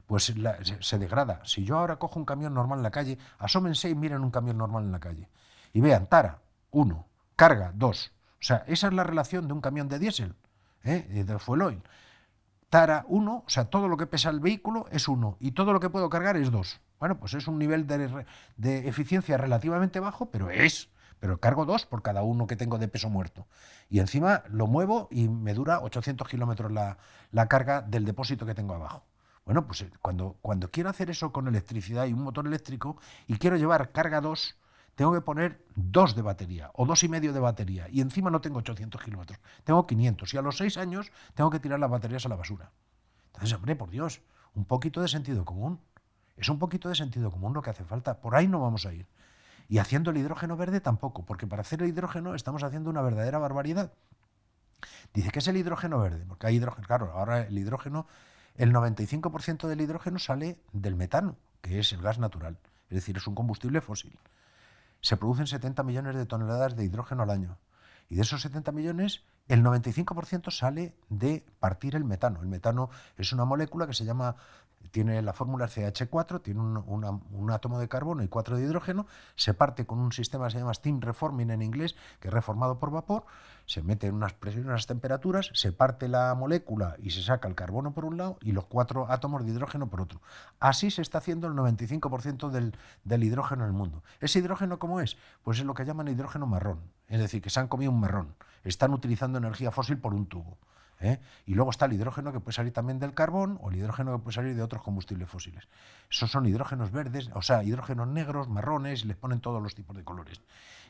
pues se degrada. Si yo ahora cojo un camión normal en la calle, asómense y miren un camión normal en la calle. Y vean, tara, 1, carga, 2. O sea, esa es la relación de un camión de diésel, de fuel oil. Tara, 1, o sea, todo lo que pesa el vehículo es 1 y todo lo que puedo cargar es 2. Bueno, pues es un nivel de eficiencia relativamente bajo, pero cargo 2 por cada uno que tengo de peso muerto. Y encima lo muevo y me dura 800 kilómetros la carga del depósito que tengo abajo. Bueno, pues cuando quiero hacer eso con electricidad y un motor eléctrico y quiero llevar carga 2, tengo que poner 2 de batería o 2,5 de batería y encima no tengo 800 kilómetros, tengo 500 y a los 6 años tengo que tirar las baterías a la basura. Entonces, hombre, por Dios, un poquito de sentido común. Es un poquito de sentido común lo que hace falta. Por ahí no vamos a ir. Y haciendo el hidrógeno verde tampoco, porque para hacer el hidrógeno estamos haciendo una verdadera barbaridad. Dice, ¿qué es el hidrógeno verde? Porque hay hidrógeno, claro, ahora el hidrógeno... El 95% del hidrógeno sale del metano, que es el gas natural, es decir, es un combustible fósil. Se producen 70 millones de toneladas de hidrógeno al año. Y de esos 70 millones, el 95% sale de partir el metano. El metano es una molécula que tiene la fórmula CH4, tiene un átomo de carbono y 4 de hidrógeno, se parte con un sistema que se llama steam reforming en inglés, que es reformado por vapor, se mete en unas presiones, unas temperaturas, se parte la molécula y se saca el carbono por un lado y los 4 átomos de hidrógeno por otro. Así se está haciendo el 95% del hidrógeno en el mundo. ¿Ese hidrógeno cómo es? Pues es lo que llaman hidrógeno marrón, es decir, que se han comido un marrón, están utilizando energía fósil por un tubo. Y luego está el hidrógeno que puede salir también del carbón o el hidrógeno que puede salir de otros combustibles fósiles. Esos son hidrógenos verdes, o sea, hidrógenos negros, marrones, y les ponen todos los tipos de colores.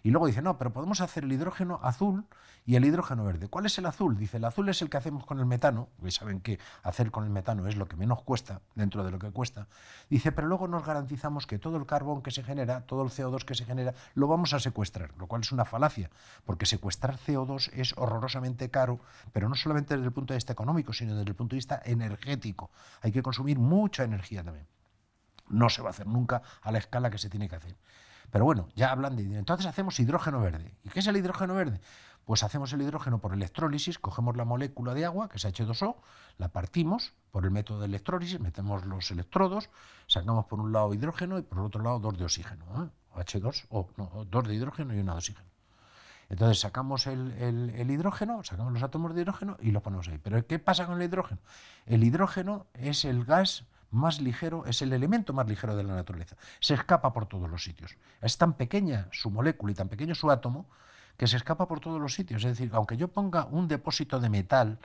Y luego dice, no, pero podemos hacer el hidrógeno azul y el hidrógeno verde. ¿Cuál es el azul? Dice, el azul es el que hacemos con el metano, porque saben que hacer con el metano es lo que menos cuesta, dentro de lo que cuesta. Dice, pero luego nos garantizamos que todo el carbón que se genera, todo el CO2 que se genera, lo vamos a secuestrar, lo cual es una falacia, porque secuestrar CO2 es horrorosamente caro, pero no solamente desde el punto de vista económico, sino desde el punto de vista energético. Hay que consumir mucha energía también. No se va a hacer nunca a la escala que se tiene que hacer. Pero bueno, ya hablan de... Entonces hacemos hidrógeno verde. ¿Y qué es el hidrógeno verde? Pues hacemos el hidrógeno por electrólisis, cogemos la molécula de agua, que es H2O, la partimos por el método de electrólisis, metemos los electrodos, sacamos por un lado hidrógeno y por el otro lado 2 de oxígeno, H2O, no, 2 de hidrógeno y 1 de oxígeno. Entonces sacamos el hidrógeno, sacamos los átomos de hidrógeno y los ponemos ahí. ¿Pero qué pasa con el hidrógeno? El hidrógeno es el gas más ligero, es el elemento más ligero de la naturaleza. Se escapa por todos los sitios. Es tan pequeña su molécula y tan pequeño su átomo que se escapa por todos los sitios. Es decir, aunque yo ponga un depósito de metal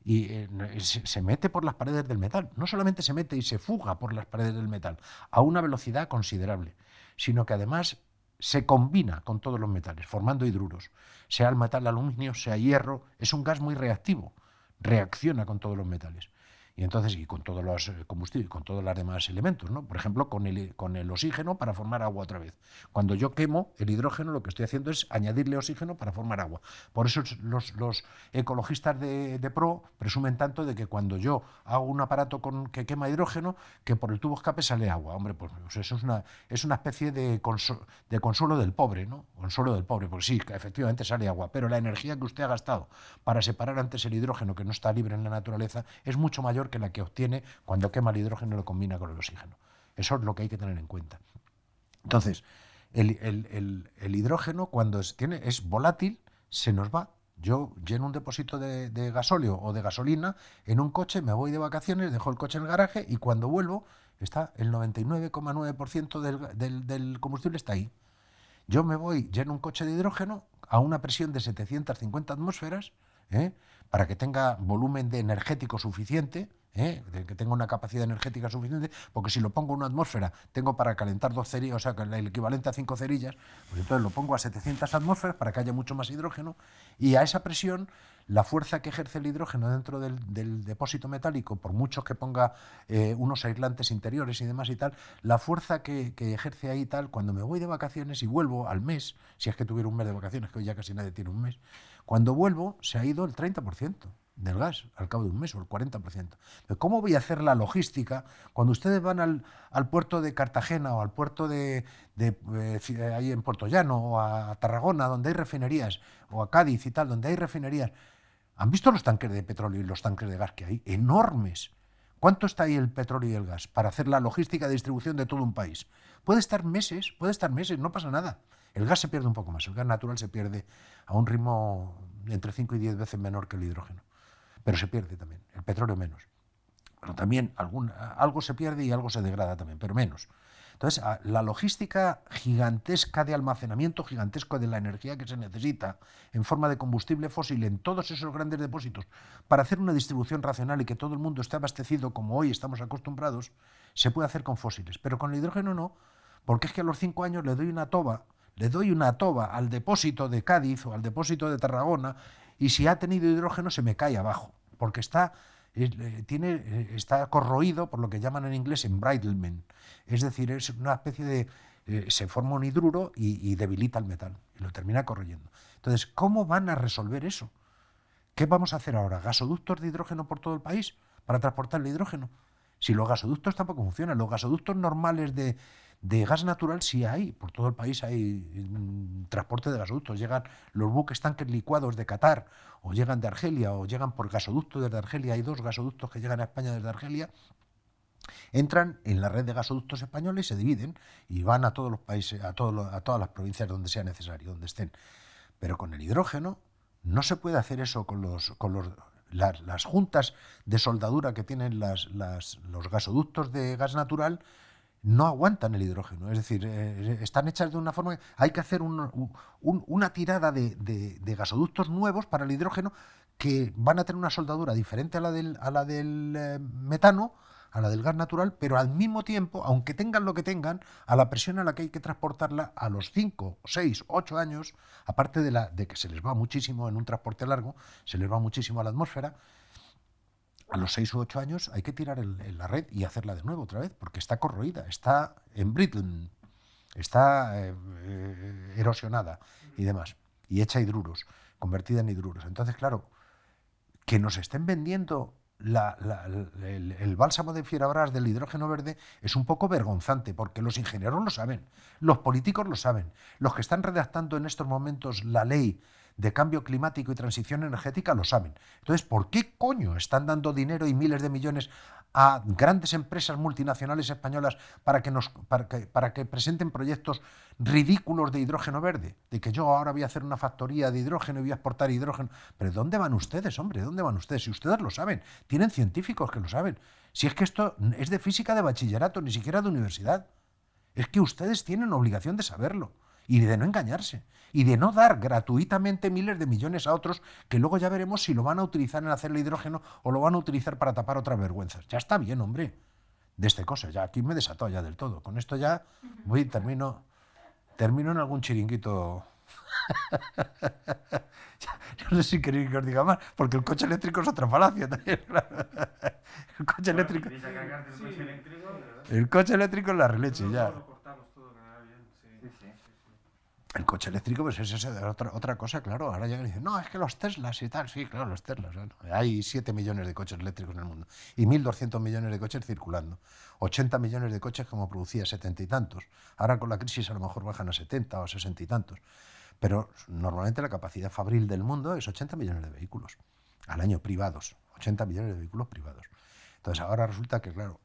y se mete por las paredes del metal, no solamente se mete y se fuga por las paredes del metal a una velocidad considerable, sino que además se combina con todos los metales, formando hidruros. Sea el metal aluminio, sea hierro, es un gas muy reactivo, reacciona con todos los metales. Y entonces, y con todos los combustibles, con todos los demás elementos, ¿no? Por ejemplo, con el oxígeno para formar agua otra vez. Cuando yo quemo el hidrógeno, lo que estoy haciendo es añadirle oxígeno para formar agua. Por eso los ecologistas de pro presumen tanto de que cuando yo hago un aparato que quema hidrógeno, que por el tubo escape sale agua. Hombre, pues eso es una especie de consuelo del pobre, ¿no? Consuelo del pobre, porque sí, efectivamente sale agua, pero la energía que usted ha gastado para separar antes el hidrógeno, que no está libre en la naturaleza, es mucho mayor que la que obtiene cuando quema el hidrógeno y lo combina con el oxígeno. Eso es lo que hay que tener en cuenta. Entonces, el hidrógeno, cuando es volátil, se nos va. Yo lleno un depósito de gasóleo o de gasolina en un coche, me voy de vacaciones, dejo el coche en el garaje y cuando vuelvo está el 99,9% del combustible está ahí. Yo me voy, lleno un coche de hidrógeno a una presión de 750 atmósferas, para que tenga volumen de energético suficiente, que tenga una capacidad energética suficiente, porque si lo pongo en una atmósfera, tengo para calentar 2 cerillas, o sea, el equivalente a 5 cerillas, pues entonces lo pongo a 700 atmósferas para que haya mucho más hidrógeno, y a esa presión, la fuerza que ejerce el hidrógeno dentro del depósito metálico, por mucho que ponga unos aislantes interiores y demás y tal, la fuerza que ejerce ahí tal, cuando me voy de vacaciones y vuelvo al mes, si es que tuviera un mes de vacaciones, que hoy ya casi nadie tiene un mes, cuando vuelvo se ha ido el 30% del gas al cabo de un mes, o el 40%. ¿Cómo voy a hacer la logística cuando ustedes van al puerto de Cartagena o al puerto ahí en Puerto Llano o a Tarragona, donde hay refinerías, o a Cádiz y tal, donde hay refinerías? ¿Han visto los tanques de petróleo y los tanques de gas que hay? Enormes. ¿Cuánto está ahí el petróleo y el gas para hacer la logística de distribución de todo un país? Puede estar meses, no pasa nada. El gas se pierde un poco más, el gas natural se pierde a un ritmo entre 5 y 10 veces menor que el hidrógeno. Pero se pierde también, el petróleo menos. Pero también algo se pierde y algo se degrada también, pero menos. Entonces, la logística gigantesca de almacenamiento gigantesco de la energía que se necesita en forma de combustible fósil en todos esos grandes depósitos para hacer una distribución racional y que todo el mundo esté abastecido como hoy estamos acostumbrados, se puede hacer con fósiles. Pero con el hidrógeno no, porque es que a los 5 años le doy una toba al depósito de Cádiz o al depósito de Tarragona y si ha tenido hidrógeno se me cae abajo, porque está corroído por lo que llaman en inglés embrittlement, es decir, es una especie de... se forma un hidruro y debilita el metal y lo termina corroyendo. Entonces, ¿cómo van a resolver eso? ¿Qué vamos a hacer ahora? ¿Gasoductos de hidrógeno por todo el país para transportar el hidrógeno? Si los gasoductos tampoco funcionan, los gasoductos normales de gas natural sí hay, por todo el país hay transporte de gasoductos, llegan los buques tanques licuados de Qatar, o llegan de Argelia, o llegan por gasoductos desde Argelia, hay 2 gasoductos que llegan a España desde Argelia, entran en la red de gasoductos españoles, se dividen y van a todos los países, a todas las provincias donde sea necesario, donde estén. Pero con el hidrógeno no se puede hacer eso con las juntas de soldadura que tienen los gasoductos de gas natural. No aguantan el hidrógeno, es decir, están hechas de una forma... Hay que hacer una tirada de gasoductos nuevos para el hidrógeno que van a tener una soldadura diferente a la del metano, a la del gas natural, pero al mismo tiempo, aunque tengan lo que tengan, a la presión a la que hay que transportarla a los 5, 6, 8 años, aparte de que se les va muchísimo en un transporte largo, se les va muchísimo a la atmósfera, a los 6 u 8 años hay que tirar la red y hacerla de nuevo otra vez, porque está corroída, está embrittlement, está erosionada y demás, y hecha hidruros, convertida en hidruros. Entonces, claro, que nos estén vendiendo el bálsamo de Fierabras del hidrógeno verde es un poco vergonzante, porque los ingenieros lo saben, los políticos lo saben, los que están redactando en estos momentos la ley de cambio climático y transición energética lo saben. Entonces, ¿por qué coño están dando dinero y miles de millones a grandes empresas multinacionales españolas para que presenten proyectos ridículos de hidrógeno verde? De que yo ahora voy a hacer una factoría de hidrógeno y voy a exportar hidrógeno. ¿Pero dónde van ustedes, hombre? ¿Dónde van ustedes? Si ustedes lo saben, tienen científicos que lo saben. Si es que esto es de física de bachillerato, ni siquiera de universidad. Es que ustedes tienen obligación de saberlo y de no engañarse y de no dar gratuitamente miles de millones a otros que luego ya veremos si lo van a utilizar en hacer el hidrógeno o lo van a utilizar para tapar otras vergüenzas. Ya está bien, hombre, de este cosa. Ya aquí me he desatado ya del todo. Con esto ya termino en algún chiringuito Yo no sé si queréis que os diga más, porque el coche eléctrico es otra falacia también. El coche Bueno, si eléctrico, queréis a cargarte el coche eléctrico, de verdad. el coche eléctrico es la releche Luego ya. lo cortamos todo, quedará bien. Sí, Sí, sí. sí, sí. El coche eléctrico, pues es otra cosa, claro. Ahora llegan y dicen, no, es que los Teslas y tal. Sí, claro, los Teslas. Bueno, hay 7 millones de coches eléctricos en el mundo y 1.200 millones de coches circulando. 80 millones de coches como producía 70 y tantos. Ahora con la crisis a lo mejor bajan a 70 o 60 y tantos. Pero normalmente la capacidad fabril del mundo es 80 millones de vehículos al año privados. 80 millones de vehículos privados. Entonces ahora resulta que, claro,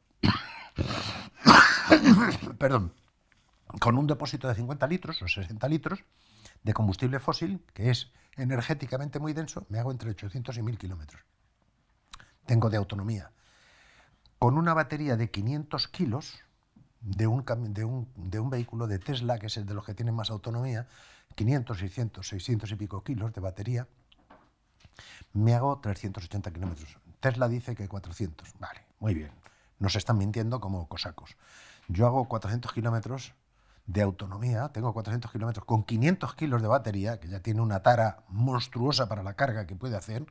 perdón, con un depósito de 50 litros o 60 litros de combustible fósil, que es energéticamente muy denso, me hago entre 800 y 1.000 kilómetros. Tengo de autonomía. Con una batería de 500 kilos de un vehículo de Tesla, que es el de los que tienen más autonomía, 500, 600, 600 y pico kilos de batería, me hago 380 kilómetros. Tesla dice que 400. Vale, muy bien. Nos están mintiendo como cosacos. Yo hago 400 kilómetros de autonomía, tengo 400 kilómetros con 500 kilos de batería, que ya tiene una tara monstruosa para la carga que puede hacer.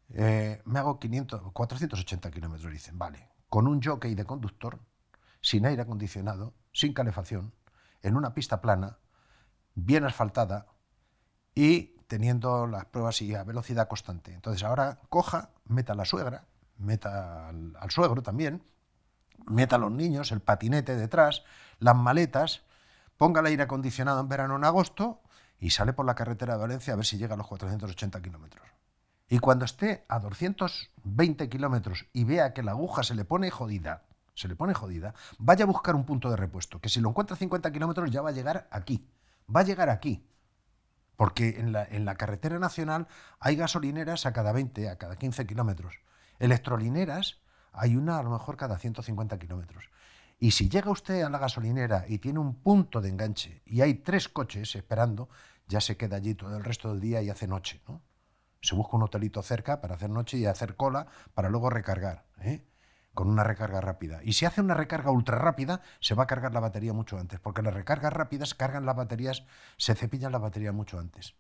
Me hago 480 kilómetros, dicen, vale, con un jockey de conductor, sin aire acondicionado, sin calefacción, en una pista plana, bien asfaltada y teniendo las pruebas y a velocidad constante. Entonces ahora coja, meta a la suegra, meta al suegro también, meta a los niños, el patinete detrás, las maletas, ponga el aire acondicionado en verano en agosto y sale por la carretera de Valencia a ver si llega a los 480 kilómetros. Y cuando esté a 220 kilómetros y vea que la aguja se le pone jodida, vaya a buscar un punto de repuesto, que si lo encuentra a 50 kilómetros ya va a llegar aquí. Va a llegar aquí. Porque en la carretera nacional hay gasolineras a cada 20, a cada 15 kilómetros. Electrolineras hay una a lo mejor cada 150 kilómetros. Y si llega usted a la gasolinera y tiene un punto de enganche y hay 3 coches esperando, ya se queda allí todo el resto del día y hace noche, ¿no? Se busca un hotelito cerca para hacer noche y hacer cola para luego recargar, con una recarga rápida. Y si hace una recarga ultra rápida, se va a cargar la batería mucho antes, porque las recargas rápidas cargan las baterías, se cepillan las baterías mucho antes.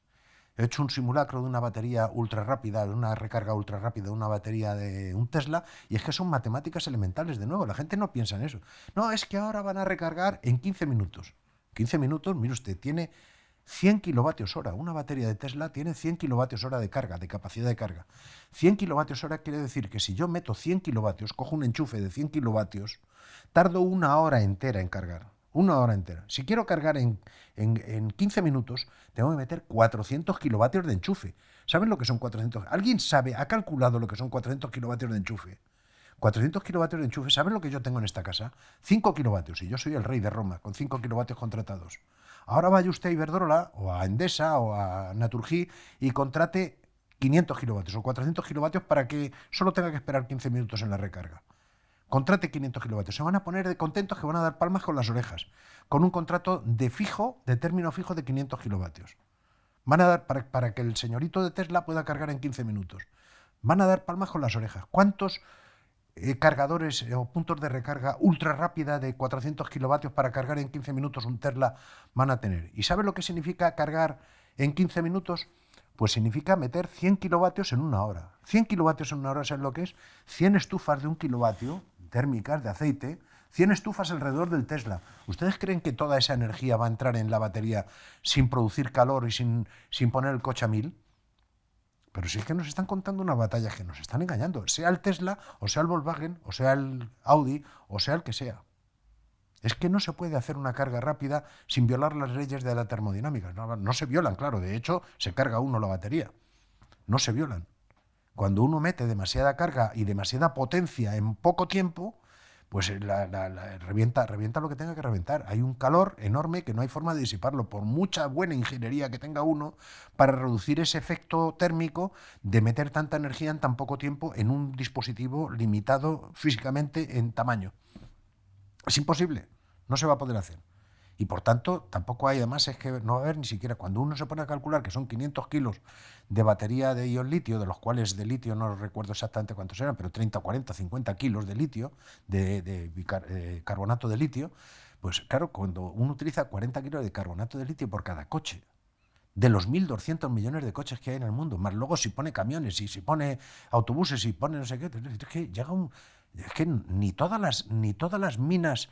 He hecho un simulacro de una batería ultra rápida, de una recarga ultra rápida, de una batería de un Tesla, y es que son matemáticas elementales de nuevo. La gente no piensa en eso. No, es que ahora van a recargar en 15 minutos. 15 minutos, mire usted, tiene 100 kilovatios hora. Una batería de Tesla tiene 100 kilovatios hora de carga, de capacidad de carga. 100 kilovatios hora quiere decir que si yo meto 100 kilovatios, cojo un enchufe de 100 kilovatios, tardo 1 hora entera en cargar. 1 hora entera. Si quiero cargar en 15 minutos, tengo que meter 400 kilovatios de enchufe. ¿Saben lo que son 400? ¿Alguien sabe, ha calculado lo que son 400 kilovatios de enchufe? 400 kilovatios de enchufe, ¿saben lo que yo tengo en esta casa? 5 kilovatios, y yo soy el rey de Roma, con 5 kilovatios contratados. Ahora vaya usted a Iberdrola, o a Endesa, o a Naturgy, y contrate 500 kilovatios o 400 kilovatios para que solo tenga que esperar 15 minutos en la recarga. Contrate 500 kilovatios. Se van a poner de contentos que van a dar palmas con las orejas, con un contrato de término fijo de 500 kilovatios. Van a dar, para que el señorito de Tesla pueda cargar en 15 minutos. Van a dar palmas con las orejas. ¿Cuántos cargadores o puntos de recarga ultra rápida de 400 kilovatios para cargar en 15 minutos un Tesla van a tener? ¿Y sabe lo que significa cargar en 15 minutos? Pues significa meter 100 kilovatios en 1 hora. 100 kilovatios en 1 hora, ¿sabes lo que es? 100 estufas de 1 kilovatio térmicas de aceite, 100 estufas alrededor del Tesla. ¿Ustedes creen que toda esa energía va a entrar en la batería sin producir calor y sin poner el coche a 1000? Pero si es que nos están contando una batalla, que nos están engañando, sea el Tesla, o sea el Volkswagen, o sea el Audi, o sea el que sea. Es que no se puede hacer una carga rápida sin violar las leyes de la termodinámica. No se violan, claro, de hecho se carga uno la batería. No se violan. Cuando uno mete demasiada carga y demasiada potencia en poco tiempo, pues revienta lo que tenga que reventar. Hay un calor enorme que no hay forma de disiparlo, por mucha buena ingeniería que tenga uno, para reducir ese efecto térmico de meter tanta energía en tan poco tiempo en un dispositivo limitado físicamente en tamaño. Es imposible, no se va a poder hacer. Y por tanto, tampoco hay, además, es que no va a haber ni siquiera, cuando uno se pone a calcular que son 500 kilos de batería de ion litio, de los cuales de litio no recuerdo exactamente cuántos eran, pero 30, 40, 50 kilos de litio, de carbonato de litio, pues claro, cuando uno utiliza 40 kilos de carbonato de litio por cada coche, de los 1.200 millones de coches que hay en el mundo, más luego si pone camiones y si pone autobuses y pone no sé qué, es que llega es que ni todas las minas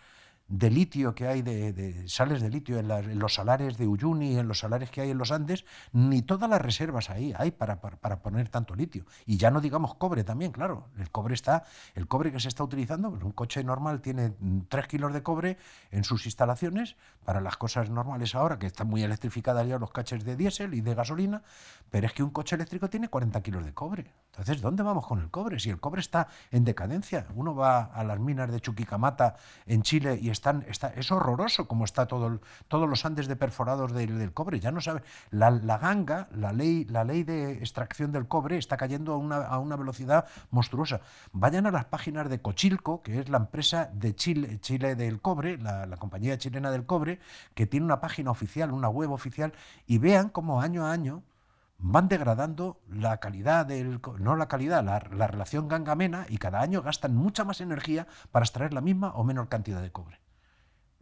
de litio que hay, de sales de litio en los salares de Uyuni, en los salares que hay en los Andes, ni todas las reservas ahí hay para poner tanto litio. Y ya no digamos cobre también, claro. El cobre que se está utilizando, pues un coche normal tiene 3 kilos de cobre en sus instalaciones, para las cosas normales ahora, que están muy electrificadas ya los coches de diésel y de gasolina, pero es que un coche eléctrico tiene 40 kilos de cobre. Entonces, ¿dónde vamos con el cobre? Si el cobre está en decadencia. Uno va a las minas de Chuquicamata en Chile y es horroroso como está todos los Andes de perforados del cobre. Ya no sabe. La ganga, la ley de extracción del cobre está cayendo a una velocidad monstruosa. Vayan a las páginas de Cochilco, que es la empresa de Chile del cobre, la compañía chilena del cobre, que tiene una página oficial, una web oficial, y vean cómo año a año van degradando la calidad no la calidad, la relación ganga-mena, y cada año gastan mucha más energía para extraer la misma o menor cantidad de cobre.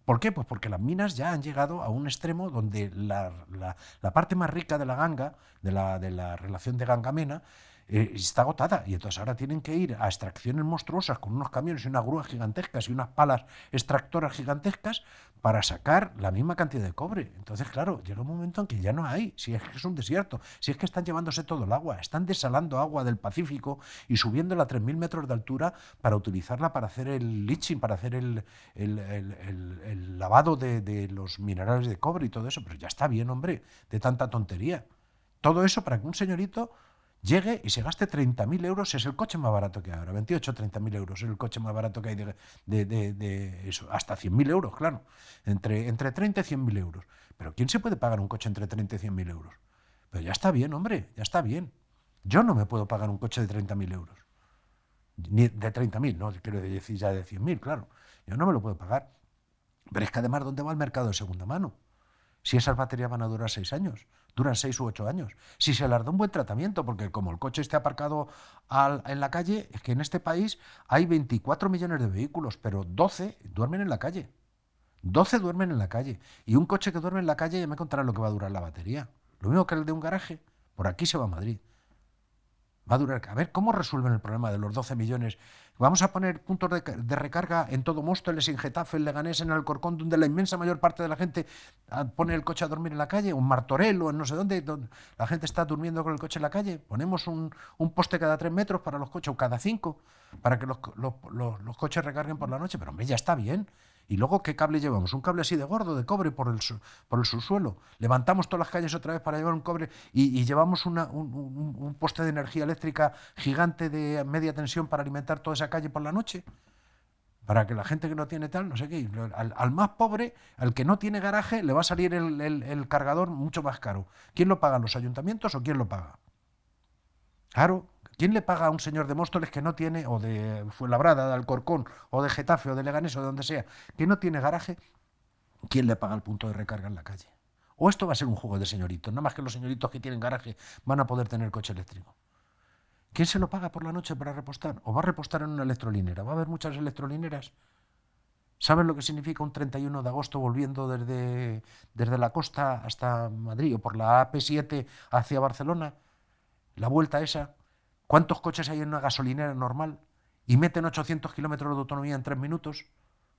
¿Por qué? Pues porque las minas ya han llegado a un extremo donde la parte más rica de la ganga, de la relación de ganga-mena, está agotada, y entonces ahora tienen que ir a extracciones monstruosas con unos camiones y unas grúas gigantescas y unas palas extractoras gigantescas para sacar la misma cantidad de cobre. Entonces, claro, llega un momento en que ya no hay, si es que es un desierto, si es que están llevándose todo el agua, están desalando agua del Pacífico y subiéndola a 3.000 metros de altura para utilizarla para hacer el leaching, para hacer el lavado de los minerales de cobre y todo eso. Pero ya está bien, hombre, de tanta tontería. Todo eso para que un señorito llegue y se gaste 30.000 euros, es el coche más barato que hay ahora, 28 o 30.000 euros, es el coche más barato que hay de eso, hasta 100.000 euros, claro, entre 30 y 100.000 euros. Pero ¿quién se puede pagar un coche entre 30 y 100.000 euros? Pero ya está bien, hombre, ya está bien. Yo no me puedo pagar un coche de 30.000 euros. Ni de 30.000, no, quiero decir ya de 100.000, claro. Yo no me lo puedo pagar. Pero es que además, ¿dónde va el mercado de segunda mano? Si esas baterías van a durar 6 años, duran 6 u 8 años. Si se les da un buen tratamiento, porque como el coche esté aparcado en la calle, es que en este país hay 24 millones de vehículos, pero 12 duermen en la calle. 12 duermen en la calle. Y un coche que duerme en la calle ya me contará lo que va a durar la batería. Lo mismo que el de un garaje. Por aquí se va a Madrid. Va a durar. A ver, ¿cómo resuelven el problema de los 12 millones? Vamos a poner puntos de recarga en todo Móstoles, en Getafe, en Leganés, en Alcorcón, donde la inmensa mayor parte de la gente pone el coche a dormir en la calle, un Martorell o en no sé dónde, donde la gente está durmiendo con el coche en la calle. Ponemos un poste cada 3 metros para los coches, o cada 5, para que los coches recarguen por la noche. Pero hombre, ya está bien. Y luego, ¿qué cable llevamos? Un cable así de gordo, de cobre, por el subsuelo. Levantamos todas las calles otra vez para llevar un cobre y llevamos un poste de energía eléctrica gigante de media tensión para alimentar toda esa calle por la noche. Para que la gente que no tiene tal, no sé qué, al más pobre, al que no tiene garaje, le va a salir el cargador mucho más caro. ¿Quién lo paga? ¿Los ayuntamientos o quién lo paga? Claro. ¿Quién le paga a un señor de Móstoles que no tiene, o de Fuenlabrada, de Alcorcón, o de Getafe, o de Leganés, o de donde sea, que no tiene garaje? ¿Quién le paga el punto de recarga en la calle? ¿O esto va a ser un juego de señoritos? Nada más que los señoritos que tienen garaje van a poder tener coche eléctrico. ¿Quién se lo paga por la noche para repostar? ¿O va a repostar en una electrolinera? ¿Va a haber muchas electrolineras? ¿Saben lo que significa un 31 de agosto volviendo desde la costa hasta Madrid, o por la AP7 hacia Barcelona? La vuelta esa. ¿Cuántos coches hay en una gasolinera normal? Y meten 800 kilómetros de autonomía en 3 minutos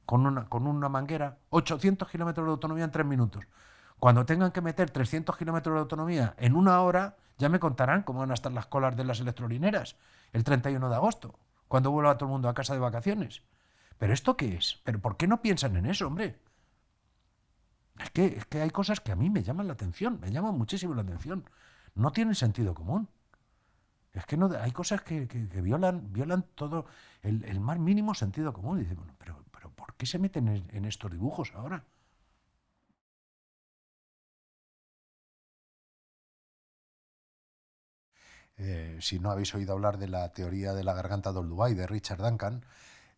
con una manguera. 800 kilómetros de autonomía en 3 minutos. Cuando tengan que meter 300 kilómetros de autonomía en una hora, ya me contarán cómo van a estar las colas de las electrolineras el 31 de agosto, cuando vuelva todo el mundo a casa de vacaciones. ¿Pero esto qué es? ¿Pero por qué no piensan en eso, hombre? Es que hay cosas que a mí me llaman la atención, me llaman muchísimo la atención. No tienen sentido común. Es que no, hay cosas que violan todo el más mínimo sentido común. Y dice, bueno, pero ¿por qué se meten en estos dibujos ahora? Si no habéis oído hablar de la teoría de la garganta de Olduvai de Richard Duncan,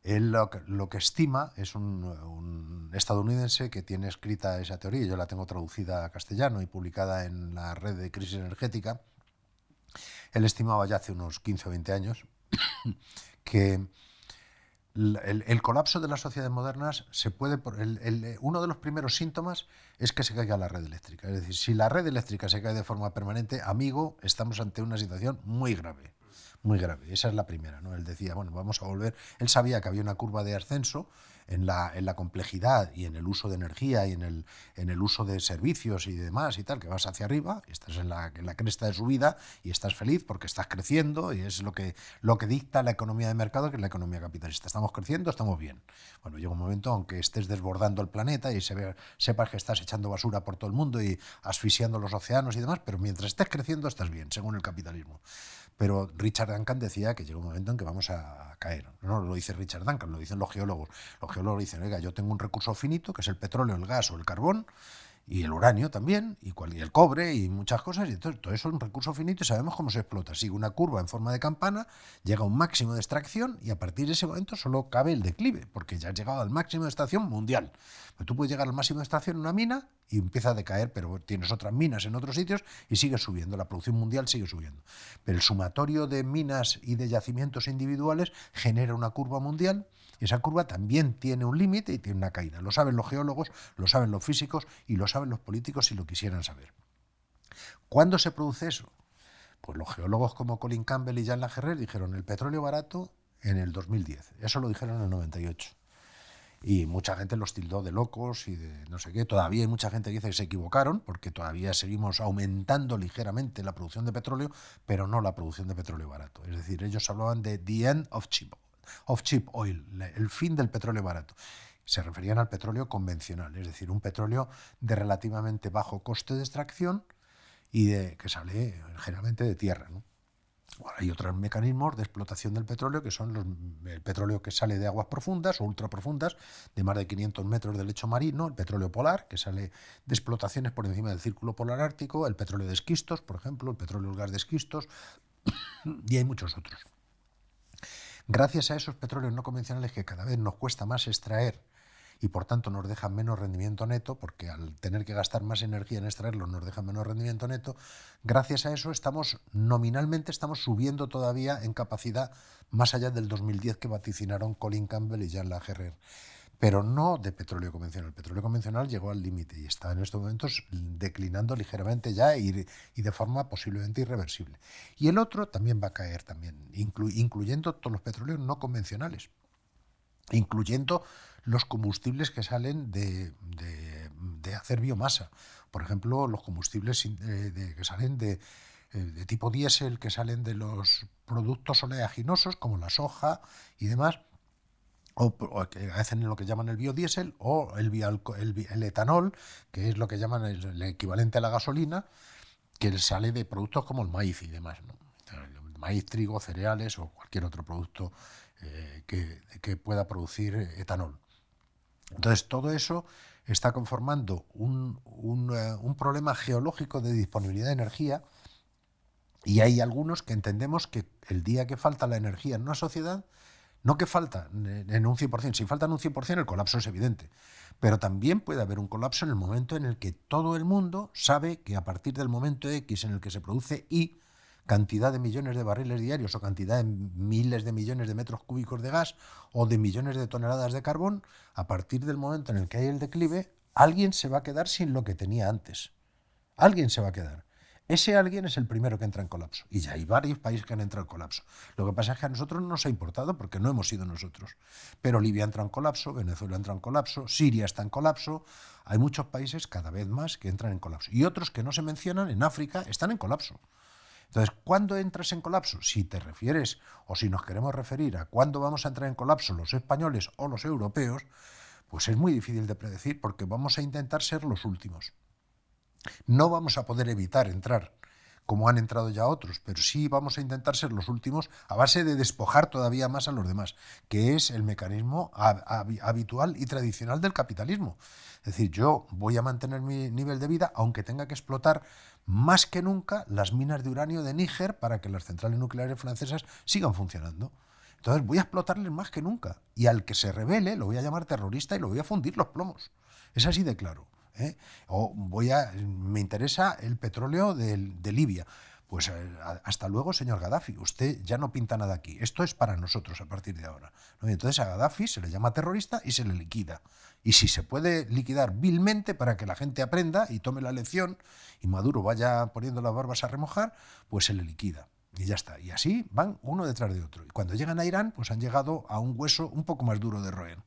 él lo que estima es un estadounidense que tiene escrita esa teoría. Yo la tengo traducida a castellano y publicada en la red de crisis energética. Él estimaba ya hace unos 15 o 20 años que el colapso de las sociedades modernas se puede... uno de los primeros síntomas es que se caiga la red eléctrica. Es decir, si la red eléctrica se cae de forma permanente, amigo, estamos ante una situación muy grave. Muy grave. Esa es la primera, ¿no? Él decía, bueno, vamos a volver... Él sabía que había una curva de ascenso en la complejidad y en el uso de energía y en el uso de servicios y demás y tal, que vas hacia arriba, y estás en la cresta de subida y estás feliz porque estás creciendo y es lo que dicta la economía de mercado, que es la economía capitalista. Estamos creciendo, estamos bien. Bueno, llega un momento, aunque estés desbordando el planeta y sepas que estás echando basura por todo el mundo y asfixiando los océanos y demás, pero mientras estés creciendo estás bien, según el capitalismo. Pero Richard Duncan decía que llega un momento en que vamos a caer. No lo dice Richard Duncan, lo dicen los geólogos. Los geólogos dicen, oiga, yo tengo un recurso finito, que es el petróleo, el gas o el carbón, y el uranio también, y el cobre y muchas cosas, y todo eso es un recurso finito y sabemos cómo se explota. Sigue una curva en forma de campana, llega a un máximo de extracción y a partir de ese momento solo cabe el declive, porque ya has llegado al máximo de extracción mundial. Pero tú puedes llegar al máximo de extracción en una mina y empieza a decaer, pero tienes otras minas en otros sitios y sigue subiendo, la producción mundial sigue subiendo. Pero el sumatorio de minas y de yacimientos individuales genera una curva mundial. Y esa curva también tiene un límite y tiene una caída. Lo saben los geólogos, lo saben los físicos y lo saben los políticos si lo quisieran saber. ¿Cuándo se produce eso? Pues los geólogos como Colin Campbell y Jean Lagerrer dijeron el petróleo barato en el 2010. Eso lo dijeron en el 98. Y mucha gente los tildó de locos y de no sé qué. Todavía hay mucha gente que dice que se equivocaron porque todavía seguimos aumentando ligeramente la producción de petróleo, pero no la producción de petróleo barato. Es decir, ellos hablaban de the end of cheap oil, el fin del petróleo barato. Se referían al petróleo convencional, es decir, un petróleo de relativamente bajo coste de extracción y que sale generalmente de tierra, ¿no? Bueno, hay otros mecanismos de explotación del petróleo que son el petróleo que sale de aguas profundas o ultraprofundas, de más de 500 metros de lecho marino, el petróleo polar, que sale de explotaciones por encima del círculo polar ártico, el petróleo de esquistos, por ejemplo, el petróleo, el gas de esquistos, y hay muchos otros. Gracias a esos petróleos no convencionales que cada vez nos cuesta más extraer y por tanto nos dejan menos rendimiento neto, porque al tener que gastar más energía en extraerlos nos dejan menos rendimiento neto, gracias a eso nominalmente estamos subiendo todavía en capacidad más allá del 2010 que vaticinaron Colin Campbell y Jean Lagerrer. Pero no de petróleo convencional. El petróleo convencional llegó al límite y está en estos momentos declinando ligeramente ya y de forma posiblemente irreversible. Y el otro también va a caer, también, incluyendo todos los petróleos no convencionales, incluyendo los combustibles que salen de hacer biomasa. Por ejemplo, los combustibles que salen de tipo diésel, que salen de los productos oleaginosos como la soja y demás, o que hacen lo que llaman el biodiesel o el etanol, que es lo que llaman el equivalente a la gasolina, que sale de productos como el maíz y demás, ¿no? El maíz, trigo, cereales o cualquier otro producto que pueda producir etanol. Entonces, todo eso está conformando un problema geológico de disponibilidad de energía, y hay algunos que entendemos que el día que falta la energía en una sociedad, no que falta en un 100%, si falta en un 100% el colapso es evidente, pero también puede haber un colapso en el momento en el que todo el mundo sabe que a partir del momento X en el que se produce Y, cantidad de millones de barriles diarios o cantidad de miles de millones de metros cúbicos de gas o de millones de toneladas de carbón, a partir del momento en el que hay el declive, alguien se va a quedar sin lo que tenía antes. Alguien se va a quedar. Ese alguien es el primero que entra en colapso. Y ya hay varios países que han entrado en colapso. Lo que pasa es que a nosotros no nos ha importado porque no hemos sido nosotros. Pero Libia entra en colapso, Venezuela entra en colapso, Siria está en colapso. Hay muchos países cada vez más que entran en colapso. Y otros que no se mencionan en África están en colapso. Entonces, ¿cuándo entras en colapso? Si te refieres o si nos queremos referir a cuándo vamos a entrar en colapso los españoles o los europeos, pues es muy difícil de predecir porque vamos a intentar ser los últimos. No vamos a poder evitar entrar como han entrado ya otros, pero sí vamos a intentar ser los últimos a base de despojar todavía más a los demás, que es el mecanismo habitual y tradicional del capitalismo. Es decir, yo voy a mantener mi nivel de vida aunque tenga que explotar más que nunca las minas de uranio de Níger para que las centrales nucleares francesas sigan funcionando. Entonces voy a explotarles más que nunca y al que se rebele lo voy a llamar terrorista y lo voy a fundir los plomos. Es así de claro. O me interesa el petróleo de Libia. pues hasta luego, señor Gaddafi, usted ya no pinta nada aquí, esto es para nosotros a partir de ahora, ¿no? Y entonces a Gaddafi se le llama terrorista y se le liquida. Y si se puede liquidar vilmente para que la gente aprenda y tome la lección y Maduro vaya poniendo las barbas a remojar, pues se le liquida. Y ya está. Y así van uno detrás de otro. Y cuando llegan a Irán, pues han llegado a un hueso un poco más duro de roer.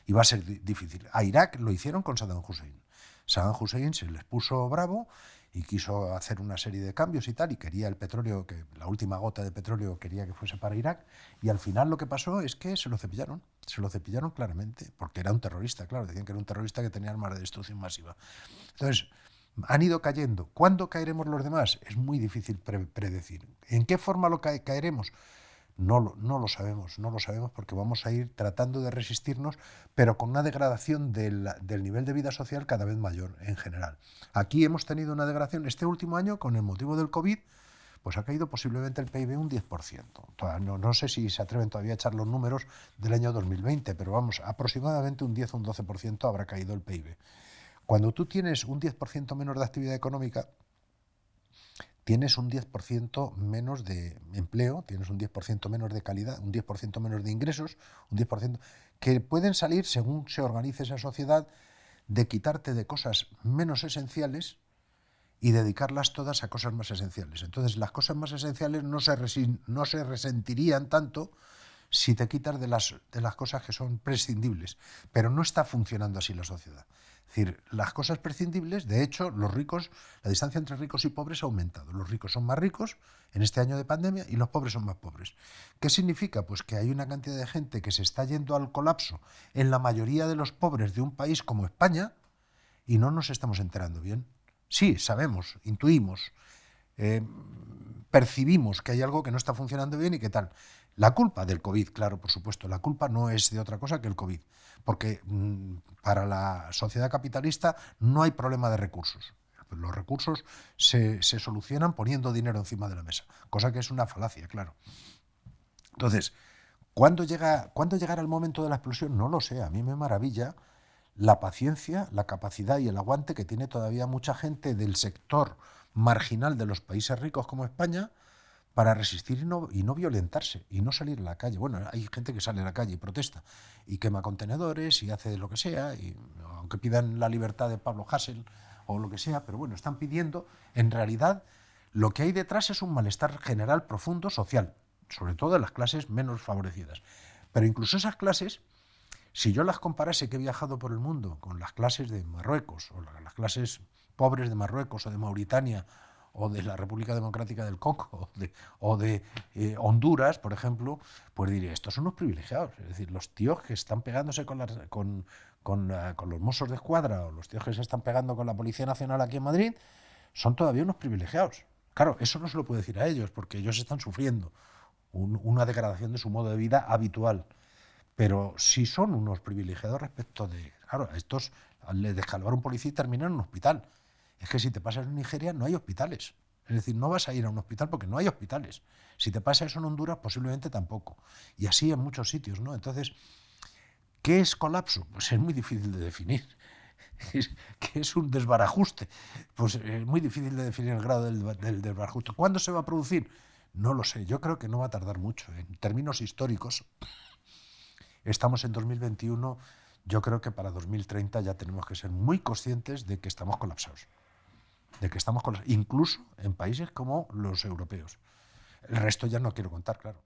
Y va a ser difícil. A Irak lo hicieron con Saddam Hussein. Saddam Hussein se les puso bravo y quiso hacer una serie de cambios y tal, y quería el petróleo, que la última gota de petróleo quería que fuese para Irak, y al final lo que pasó es que se lo cepillaron claramente, porque era un terrorista, claro, decían que era un terrorista que tenía armas de destrucción masiva. Entonces, han ido cayendo. ¿Cuándo caeremos los demás? Es muy difícil predecir. ¿En qué forma lo caeremos? No lo sabemos porque vamos a ir tratando de resistirnos, pero con una degradación del nivel de vida social cada vez mayor en general. Aquí hemos tenido una degradación este último año con el motivo del COVID, pues ha caído posiblemente el PIB un 10%. No sé si se atreven todavía a echar los números del año 2020, pero vamos, aproximadamente un 10 o un 12% habrá caído el PIB. Cuando tú tienes un 10% menos de actividad económica, tienes un 10% menos de empleo, tienes un 10% menos de calidad, un 10% menos de ingresos, un 10% que pueden salir, según se organice esa sociedad, de quitarte de cosas menos esenciales y dedicarlas todas a cosas más esenciales. Entonces, las cosas más esenciales no se resentirían tanto si te quitas de las cosas que son prescindibles. Pero no está funcionando así la sociedad. Es decir, las cosas prescindibles, de hecho, los ricos, la distancia entre ricos y pobres ha aumentado. Los ricos son más ricos en este año de pandemia y los pobres son más pobres. ¿Qué significa? Pues que hay una cantidad de gente que se está yendo al colapso en la mayoría de los pobres de un país como España y no nos estamos enterando bien. Sí, sabemos, intuimos, percibimos que hay algo que no está funcionando bien y qué tal. La culpa del COVID, claro, por supuesto, la culpa no es de otra cosa que el COVID, porque para la sociedad capitalista no hay problema de recursos. Los recursos se solucionan poniendo dinero encima de la mesa, cosa que es una falacia, claro. Entonces, ¿cuándo llegará el momento de la explosión? No lo sé, a mí me maravilla la paciencia, la capacidad y el aguante que tiene todavía mucha gente del sector marginal de los países ricos como España para resistir y no violentarse y no salir a la calle. Bueno, hay gente que sale a la calle y protesta y quema contenedores y hace lo que sea, y aunque pidan la libertad de Pablo Hasél o lo que sea, pero bueno, están pidiendo, en realidad, lo que hay detrás es un malestar general profundo social, sobre todo de las clases menos favorecidas. Pero incluso esas clases, si yo las comparase, que he viajado por el mundo, con las clases de Marruecos, o las clases pobres de Marruecos o de Mauritania, o de la República Democrática del Congo, o de Honduras, por ejemplo, pues diría, estos son unos privilegiados. Es decir, los tíos que están pegándose con los Mossos de Escuadra, o los tíos que se están pegando con la Policía Nacional aquí en Madrid, son todavía unos privilegiados. Claro, eso no se lo puedo decir a ellos, porque ellos están sufriendo una degradación de su modo de vida habitual. Pero sí son unos privilegiados respecto de... Claro, a estos les descalvar un policía y terminan en un hospital. Es que si te pasas en Nigeria no hay hospitales. Es decir, no vas a ir a un hospital porque no hay hospitales. Si te pasa eso en Honduras, posiblemente tampoco. Y así en muchos sitios, ¿no? Entonces, ¿qué es colapso? Pues es muy difícil de definir. ¿Qué es un desbarajuste? Pues es muy difícil de definir el grado del desbarajuste. ¿Cuándo se va a producir? No lo sé. Yo creo que no va a tardar mucho. En términos históricos, estamos en 2021, yo creo que para 2030 ya tenemos que ser muy conscientes de que estamos colapsados. Incluso en países como los europeos. El resto ya no quiero contar, claro.